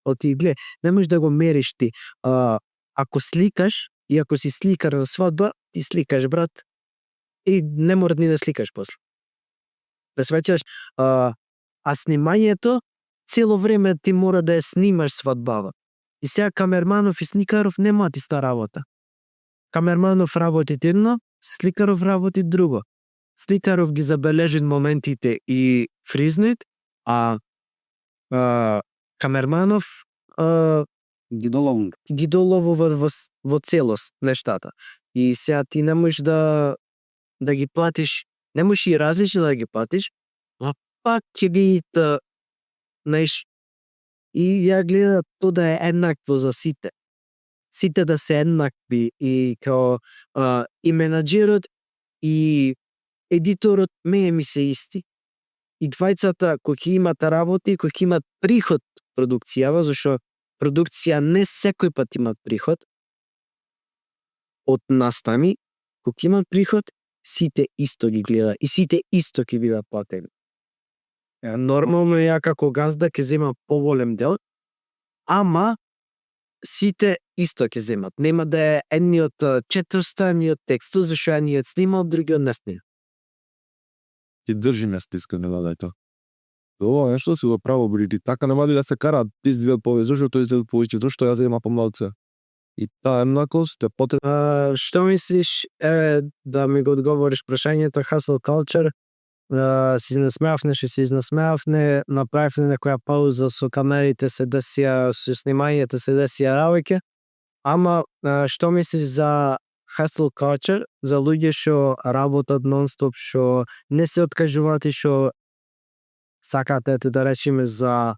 оти гле, не можеш да го мериш ти. Ако сликаш и ако си сликар на свадба, ти сликаш, брат, и не мора ни да сликаш после. Да сваќаш, а снимањето цело време ти мора да ја снимаш свадбава. И сега камерманов и сликаров нема иста работа. Камерманов работи едно, сликаров работи друго. Сликаров ги забележи моментите и фризнет, а камерманов ги доловува во целост нештата. И сега ти не можеш да ги платиш, не можеш и различно да ги платиш, а пак ќе видите, знаеш, и ја гледам тоа да е еднакво за сите. Сите да се еднакви и као и менаџерот и едиторот ми се исти. И двајцата кои ќе имат работи, кои ќе имат приход продукцијава, зашто продукција не секој пат имат приход од настани, кои ќе имат приход, сите исто ги гледа и сите исто ќе бидат платени. Нормално ја како газда ќе земам поголем дел, ама сите исто ќе земат. Нема да е едниот 400, едниот текстот, зашто едниот снимал, другиот не снима. Ти држи ме стискане, да тоа. Ова нешто си го право бриди. Така нема ли да се кара, ти си дел повеќе, зашто тој си дел повеќе, зашто јас има помалце. И таа еднакост е потребна. Што мислиш, да ми го одговориш прашањето hustle culture, се изнасмеавне, направивме некоја пауза со камерите, се десија, со снимањето се десија работи, ама што мислиш за hustle culture, за луѓе што работат нон-стоп, што не се откажуваат и што сакаат, ете да речеме, за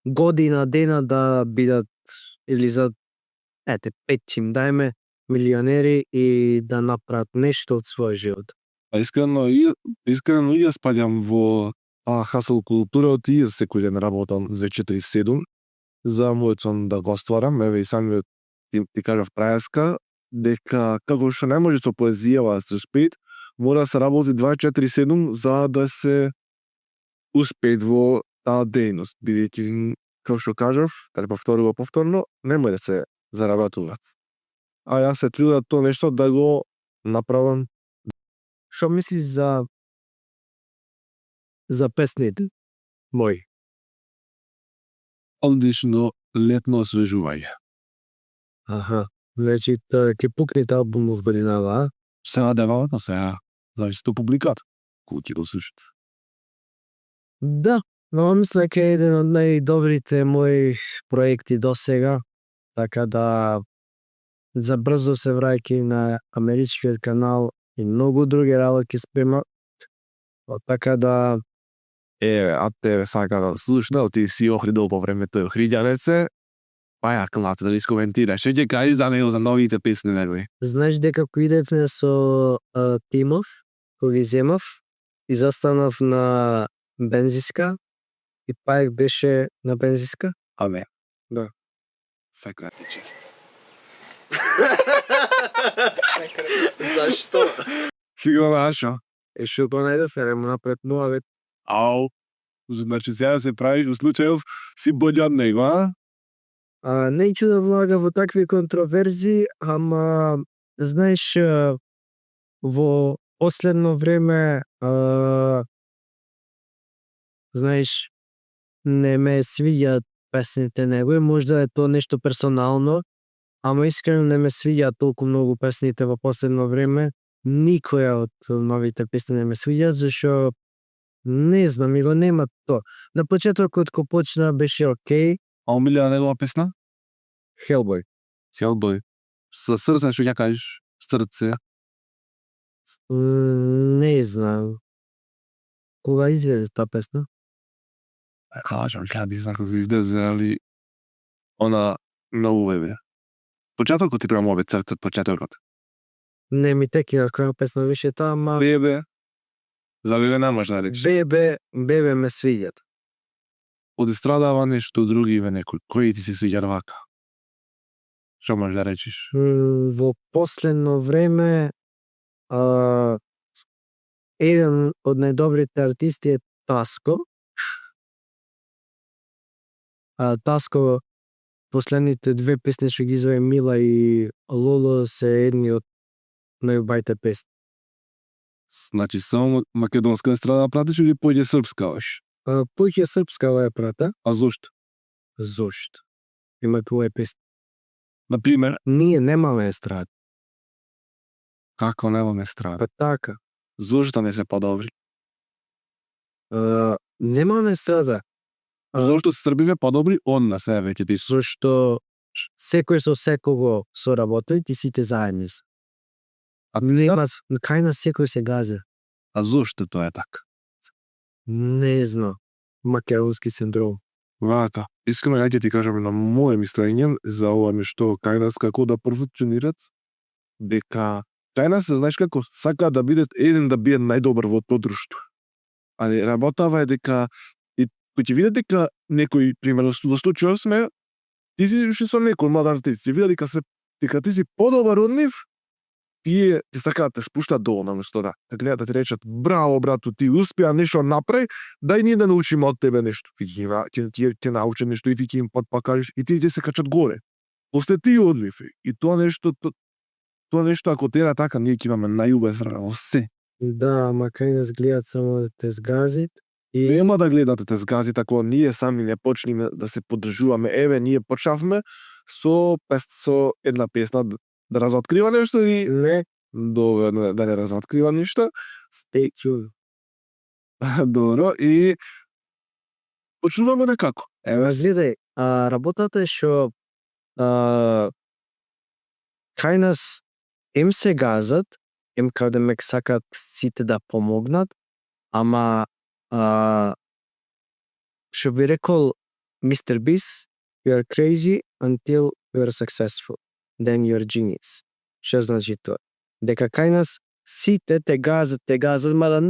година дена да бидат, или за 5 им дајме милионери и да направат нешто од својот живот. Искрено и јас спаѓам во хасл култура, и јас секој ден работам за 4/7 за мојот сон да го стварам. Еве и самиот ти кажав прајаска дека како што не може со поезија да се успеет, мора да се работи 24/7 за да се успеет во таа дејност, бидејќи како што кажав, каде повторно, не може да се заработуваат. А јас се трудам тоа нешто да го направам. Што мислиш за песните мои? Одлично летно освежување. Аха, значи ќе пукнете албумов годинава, а? Се надевават, но сега зависи од публиката, кој ќе го слушат. Да, но мисля дека е еден од најдобрите мои проекти до сега, така да забрзо се враќајќи на америчкиот канал и многу други работи спрема. Така да Еве, а тебе сака да слушнал, ти си охридол по време тој охриѓанеце, па ја клац да искоментираш. Што ќе кажеш за него, за новите песни негови? знаеш дека кој идевме со Тимов, кој ги земав и застанав на бензиска и паек беше на бензиска. Аме. Да. Секоја ти чест. Зашто? Сигурно нашо. Што го најдов, му напред нова. Ау. Значи сега се правиш во случајов си боља од него, а? Неќу да влага во такви контроверзи, ама знаеш, во последно време знаеш, не ме свиѓаат песните негови, можда е тоа нешто персонално, ама искрено не ме свиѓаат толку многу песните во последно време. Никоја од новите песни не ме свиѓаат, зашто не знам, и го нема тоа. На почетокот кога почна беше окей, А омилена негова песна? Hellboy. Hellboy. Со срце што ќе кажеш? Срце. Не знам. Кога излезе таа песна? Кажам, не знам како излезе, али она многу бебе. Почетокот ти према ове срце, почетокот. Не ми текира која песна беше таа, ама Бебе. За бебе немаш да речеш. бебе ме свиѓат. Од естрадава нешто другиве некој. Кој ти се свиѓа вака? Што можеш да речеш? Во последно време еден од најдобрите артисти е Таско. Таско последните две песни што ги извади Мила и Лоло се едни од најубавите песни. Значи само македонска естрада пратиш или поќе српска ош? Поќе српска ја прата. А зошто? Зошто? Има твоја песни. Например, Ние немаме естрада. како немаме естрада? Па така. Зошто не се подобри? Немаме естрада. Зошто србиве подобри од нас, веќе ти се. Зашто секој со секого соработи и сите заедни се. А Нема, кај на секој се газа. А зошто тоа е така? Не знам. Македонски синдром. Вака, искрено ја ќе ти кажам на моје мислење за ова нешто кај нас како да профункционират, дека кај нас се знаеш како сака да биде еден да биде најдобар во тоа друштво. Али работава е дека и кој ќе види дека некој примерно во случајот сме ти си уште со некој млад артист, ќе види дека ти си подобар од нив, тие ќе сакаат да те спуштат долу наместо да гледат да ти речат браво брато, ти успеа нешто направи, дај ние да научиме од тебе нешто. Ти ќе научи нешто и ти ќе им покажеш и тие се качат горе. После ти од нив. И тоа нешто ако тера така ние ќе имаме најубава страна во се. Да, ама кај нас гледат само да те сгазит И Нема да гледате те згази, тако ние сами не почниме да се поддржуваме. Еве, ние почнавме со една песна да разоткрива нешто или не, добро, да не разоткрива ништо. stay tuned. Добро, и почнуваме некако. Еве, Гледај, работата е што кај нас ем се газат, ем каде мек сакат сите да помогнат, ама што би рекол Mr. Beast, you are crazy until you are successful. Then you are genius. Што значи тоа? Дека кај нас сите те газат, мада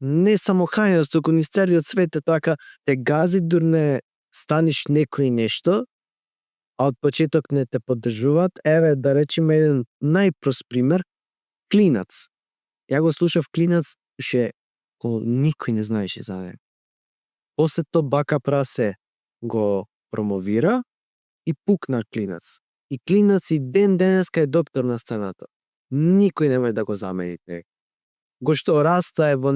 не само кај нас, туку низ целиот свет е така, те гази дур не станиш некој нешто, а од почеток не те поддржуваат. Еве, да речеме еден најпрост пример, Клинац. Ја го слушав Клинац, ше никој не знаеше за него. После тоа Бака Прасе го промовира и пукна Клинац. И Клинац и ден денеска е доктор на сцената. Никој не може да го замени него. Го што раста е во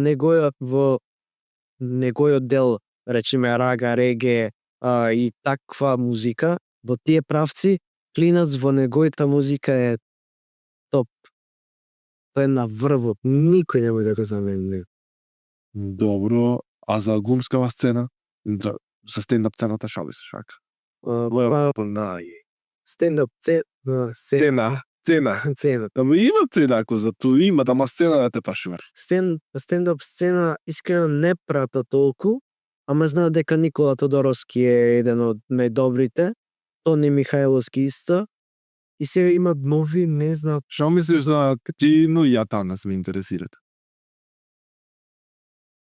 негојот дел, речеме рага, реге и таква музика, во тие правци, Клинац во негојата музика е топ. Тој е на врвот, никој не може да го замени него. добро, а за глумскава сцена, за стендап сцената шо мислиш вака? Стендап Цена. цена. Ама има цена, ако за тоа има, ама сцена не те пашува. Стендап сцена искрено не прата толку, ама знаат дека Никола Тодоровски е еден од најдобрите, Тони Михајловски исто, и сега имат нови, не знаат. Шо мислиш за Тино и Јатанас ме интересират?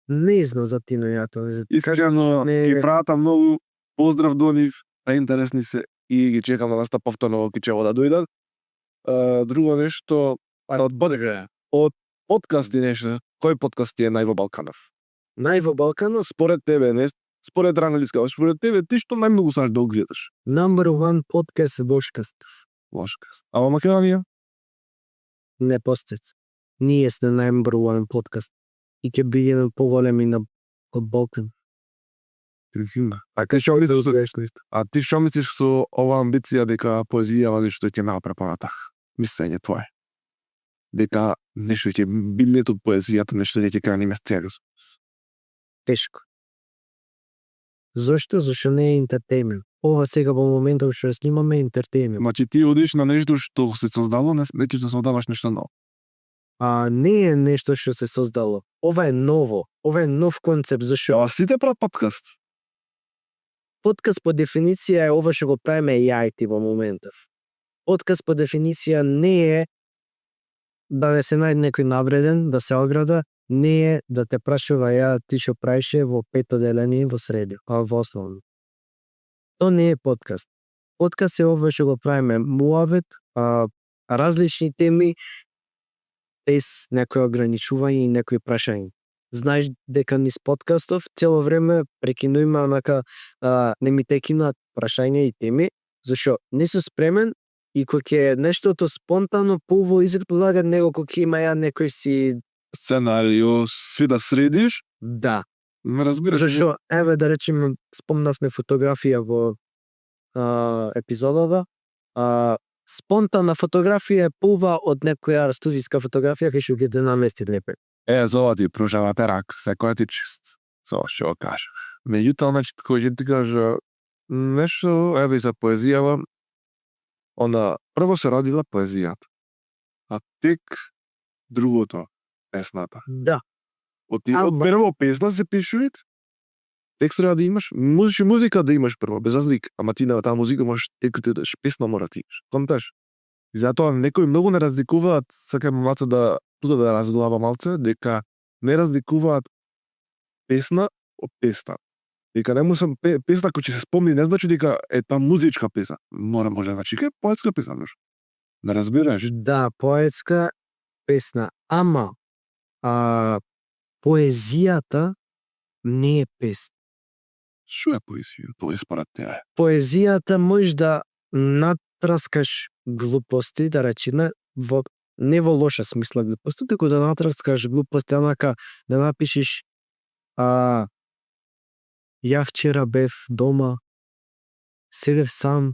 Не знам за Тино Јатанас. Искрено, не- ги пратам многу поздрав до нив, преинтересни се и ги чекам да настап повторно кога ќе да дојдат. Друго нешто, од подкасти нешто, кој подкаст ти е нај во Балканов? Нај во Балканот, Според тебе, не според Рангалиска, според тебе, ти што најмногу сакаш да го гледаш? number one подкаст е Бошкастов. Лошкас. А во Македонија? Не постец. Ние сме number one подкаст. И ќе бидеме поголеми од Балкан. А ти што мислиш? А ти што мислиш со ова амбиција дека поезијава нешто ќе направи понатак? Мислење твое. Дека нешто ќе бидне од поезијата, нешто ќе крениме сценус. Тешко. Зошто? Зашто не е ентертеймент. Ова сега во моментот што снимаме е ентертеймент. Значи ти одиш на нешто што се создало, не веќе да создаваш нешто ново. Не е нешто што се создало. Ова е ново. Ова е нов концепт. Зашо? А сите прават подкаст. Подкаст по дефиниција е ова што го правиме ја и ти во моментов. Подкаст по дефиниција не е да не се најде некој навреден, да се ограда, не е да те прашува ја ти што правише во пето деление во среде, во основно. Тоа не е подкаст. Подкаст е ова што го правиме муавет, различни теми, без некои ограничување и некои прашања. Знаеш дека низ подкастов цело време прекинуваме онака не ми текинат прашања и теми, зашо не сум спремен и кога ќе нештото спонтано поубаво изгледа него кога ќе има ја некој си Сценарио, сви да средиш, да. ме разбираш. Зашо еве да речеме спомнавме фотографија во епизодава, спонтанна фотографија е поубава од некоја студиска фотографија кај што ќе те намести лепе. За ова ти пружавате рак, секоја ти чест. Со што го кажа. Меѓутоа, значи, кој ќе ти кажа нешто, еве за поезијава, она прво се родила поезијата, а тек другото, песната. Да. Од Ама- прво песна се пишуваат, текст треба да имаш, музика да имаш прво, без разлика, ама ти на таа музика можеш текст да дадеш, песна мора да имаш. Конташ? И затоа некои многу не разликуваат, сакам малце да тука да разглава малце, дека не разликуваат песна од песна. Дека не мусам песна кој ќе се спомни, не значи дека е таа музичка песна. Може да значи дека е поетска песна, нешто. Не разбираш? Да, поетска песна, ама поезијата не е песна. Што е поезија? Тоа е според тебе. Поезијата можеш да натраскаш глупости, да речеме, не во лоша смисла глупости, туку да натраскаш глупости, онака да напишеш Ја вчера бев дома, седев сам,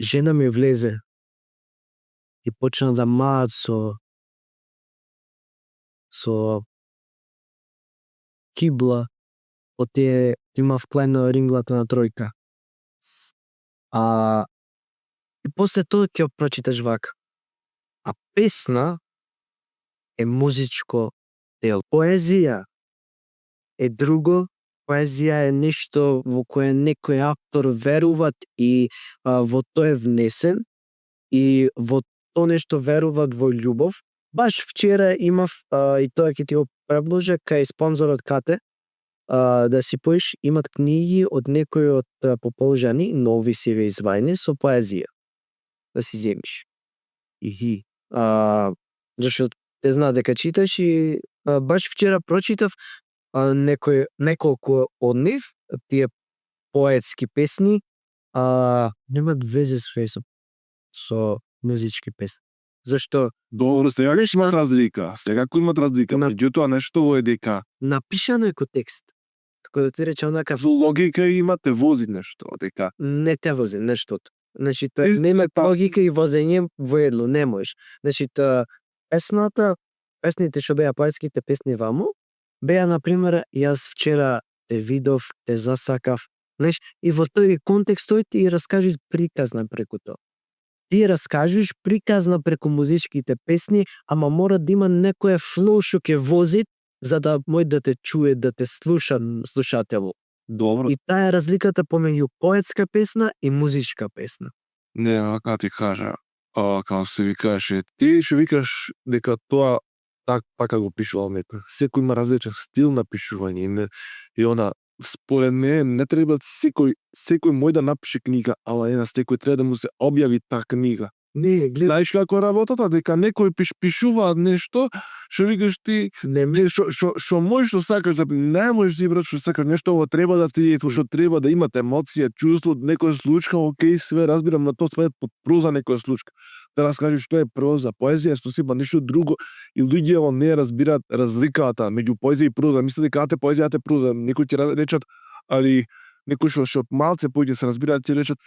жена ми влезе и почна да маат со кибла, од тие има вклено ринглата на тројка. И после тоа ќе прочиташ вака. А песна е музичко дел. Поезија е друго. Поезија е нешто во кое некој автор веруват и во тоа е внесен и во тоа нешто веруват во љубов. Баш вчера имав и тоа ќе ти го предложа кај спонзорот Кате да си поиш, имат книги од некои од пополжани нови сиви извајни со поезија. Да си земиш. Зашто те знае дека читаш и баш вчера прочитав неколку од нив, тие поетски песни, немаат везе со музички песни. Зашто Добро, сега ќе имат разлика. Сега имат разлика, меѓутоа нешто е дека напишано е ко текст. Како да ти рече онака со логика има те вози нешто, дека не те вози нештото. Значи нема логика и возење воедно, не можеш. Значи песните што беа поетските песни ваму, беа например јас вчера те видов, те засакав, знаеш, и во тој контекст тој ти раскажи приказна преку тоа. Ти раскажеш приказна преку музичките песни, ама мора да има некоја флоу што ќе вози за да мој да те чуе, да те слуша слушателот. добро. И таа е разликата помеѓу поетска песна и музичка песна. Не, вака ти кажа, како се викаше, ти што викаш дека тоа така го пишувал некој. Секој има различен стил на пишување и она според мене не треба секој мој да напише книга, ала една секој треба да му се објави таа книга. Не, гледај, Знаеш како е работата, дека некој пишува нешто, што викаш ти, што можеш што сакаш да не можеш да брат што сакаш нешто, ово треба да ти што треба да имате емоција, чувство, некоја случка, окей, све разбирам, на тоа све под проза некоја случка. Да раскажеш што е проза, поезија што си нешто друго и луѓето не разбираат разликата меѓу поезија и проза. Мислат дека поезија е проза, некои ќе речат, али некои што малце поќе се разбираат ќе речат,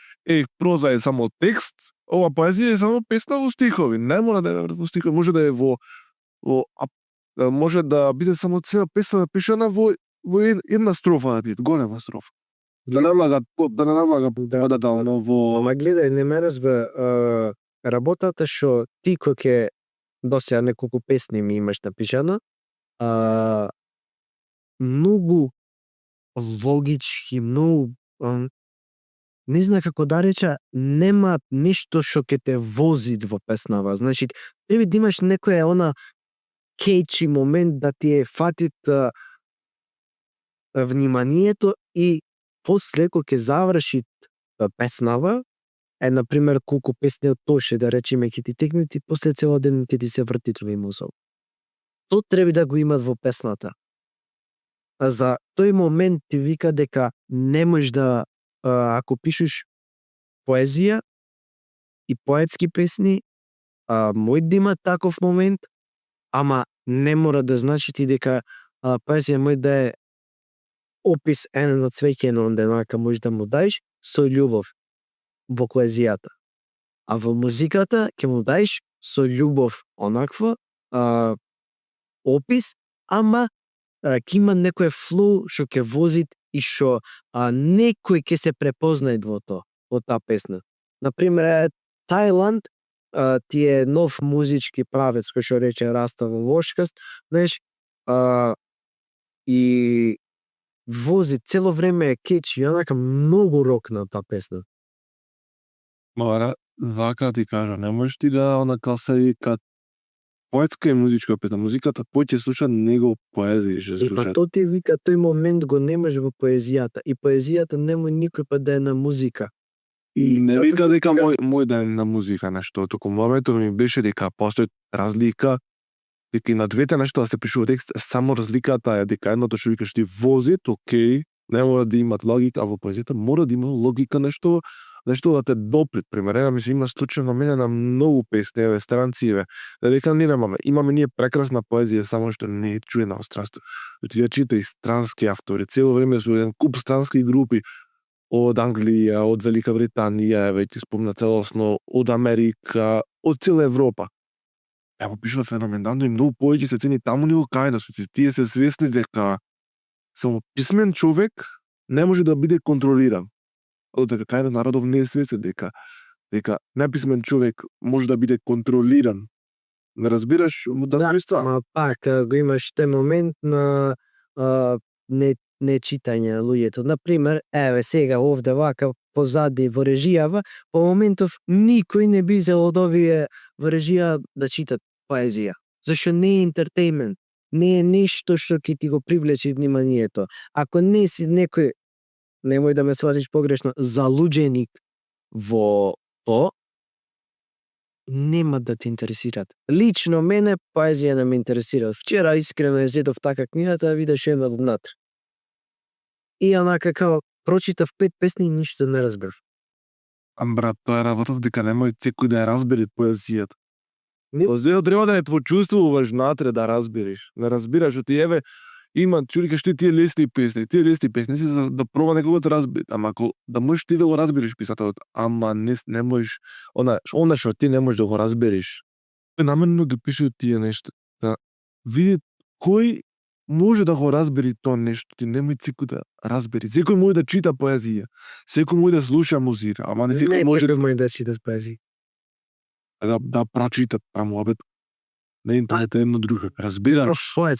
проза е само текст, ова поезија е само песна во стихови. Не мора да е во стихови, може да е може да биде само цела песна пишана во една строфа да биде, голема строфа. Да не влага во ама гледај, не ме разбра, работата што ти кој ќе досега неколку песни ми имаш напишано, многу логички, многу не знам како да реча, нема нешто што ќе те вози во песнава. Значи, треба да имаш некоја она кетчи момент да ти е фатит вниманието и после кога ќе заврши песнава, например колку песни од Тоше да речеме ќе ти текнат и после цел ден ќе ти се врти твој мозок. Тоа треба да го имат во песната. За тој момент ти вика дека не можеш да ако пишеш поезија и поетски песни, мој да има таков момент, ама не мора да значи ти дека поезија мој да е опис еден од свеќено онде нака можеш да му даеш со љубов во поезијата. А во музиката ќе му даеш со љубов онаква опис, ама ќе има некој флоу што ќе возит и што некој ќе се препознае во тоа, во таа песна. Например, Тајланд ти е нов музички правец кој што рече Раста во Лошкаст, знаеш, и вози цело време е кетчи, и онака многу рок на таа песна. Мора, вака ти кажа, не можеш ти да онака се вика поетска и музичка песна. Музиката поќе слуша него поезија што И па слуша. тоа ти вика, тој момент го немаш во поезијата. И поезијата нема никој пат да е на музика. И не затоа вика ти дека кажам, мој да е на музика нешто, туку моментот ми беше дека постои разлика, дека и на двете нешта да се пишува текст, само разликата е дека едното што викаш ти возит, окей, не мора да имат логика, а во поезијата мора да има логика нешто, нешто да те допред, пример, ева ми се има случај на мене на многу песни, еве, странци, еве, дека ние имаме ние прекрасна поезија, само што не е чуена од странство. Ти ја чита и странски автори, цело време со еден куп странски групи, од Англија, од Велика Британија, еве ти спомна целосно, од Америка, од цела Европа. Ево пишува феноменално и многу повеќе се цени таму ниво кај да су тие се свесни дека само писмен човек не може да биде контролиран. Дека кај народов не е свесен дека неписмен човек може да биде контролиран. Не разбираш да знаеш това? Ма пак го имаш те момент на не читање луѓето. Например, еве сега овде вака позади во режијава, по моментов никој не би зел од овие во режија да читат поезија. Зашто не е ентертејмент, не е нешто што ќе ти го привлече вниманието. Ако не си некој, немој да ме сватиш погрешно, залуѓеник во то, нема да те интересираат. Лично мене поезија не ме интересира. Вчера искрено ја зедов така книгата да видиш една внатре. И онака као прочитав 5 песни и ништо не разбрав. Брат, тоа е работа дека немој секој да ја разбере поезијата. Не- Поезијата треба да ја почувствуваш натре да разбереш. Не разбираш, ти еве има чули што тие лесни песни се за да проба некого да разбере. Ама ако да можеш ти да го разбереш писателот, ама не можеш, она што ти не можеш да го разбереш. Намерно ги пишуваат тие нешта. Да види кој може да го разбери тоа нешто, ти немој секој да разбери. Секој може да чита поезија, секој може да слуша музика, ама не секој може може да читат поезија. да прочита муабет. Не интернет е едно друго. Разбираш? Поет.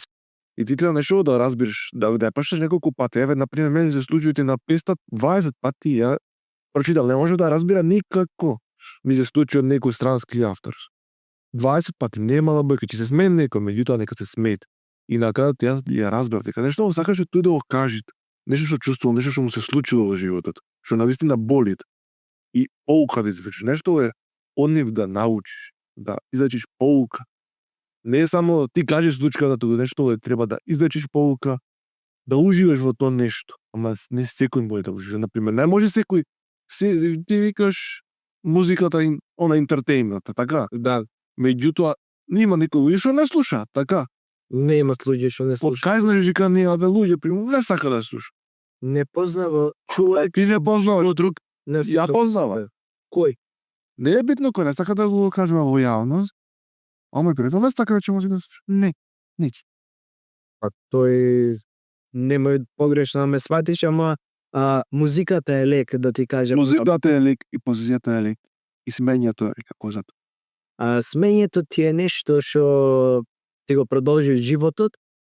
И ти треба нешто да разбереш, да ја прочиташ неколку пати. Еве, например, мене се случајте на 520 пати ја прочитал, не може да разбира никако. Ми се случи од некој странски автор. 20 пати немала бека, ќе се смее некој, меѓутоа нека се смеет. И на крајот јас ја разбрав дека нешто му сакаше тој да го каже, нешто што чувствувал, нешто што му се случило во животот, што навистина болит. И поука да извлечеш, нешто е од нив да научиш, да извлечеш поука. Не е само ти кажеш случката, туку нешто е треба да извлечеш поука, да уживаш во тоа нешто. Ама не секој може да ужива. Например, не може секој ти викаш музиката она ентертејнмент, така? Да, Меѓутоа нема никој луѓе што не слуша, така? немат луѓе што не Од слушаат. кај знаеш дека нема бе луѓе, примерно не сака да слуша. Не познава човек. Ти не познаваш друг, Не ја познава. Кој? Не е битно кој не сака да го кажува во јавност. Ама пријател не сака да може да слуша. Не, нити. А тој немој погрешно да ме сватиш, ама музиката е лек да ти кажам. Музиката е лек и позицијата е лек. И смењето е како зато. Смењето ти е нешто што ти го продолжи животот,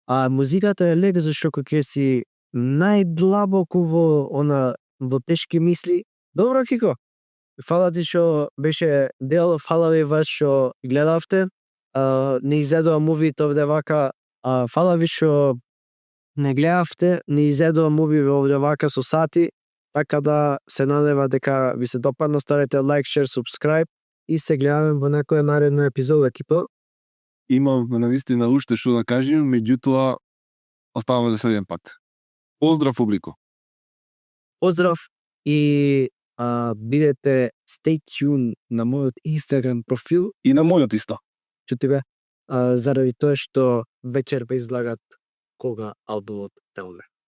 а музиката е лек зашто кога ќе си најдлабоко во тешки мисли. Добро, Кико. Фала ти што беше дел, фала ви вас што гледавте. Не изедува мувито овде вака. Фала ви што не гледавте, не изедува муви овде вака со сати, така да се надева дека ви се допадна, ставете лайк, шер, субскрайб и се гледаме во некоја наредна епизода, Кипо. Имам навистина уште што да кажем, меѓутоа оставаме за следен пат. Поздрав публико. Поздрав и бидете stay tuned на мојот Instagram профил, И на мојот исто. чути заради тоа што вечер ве излагат кога албумот те оде.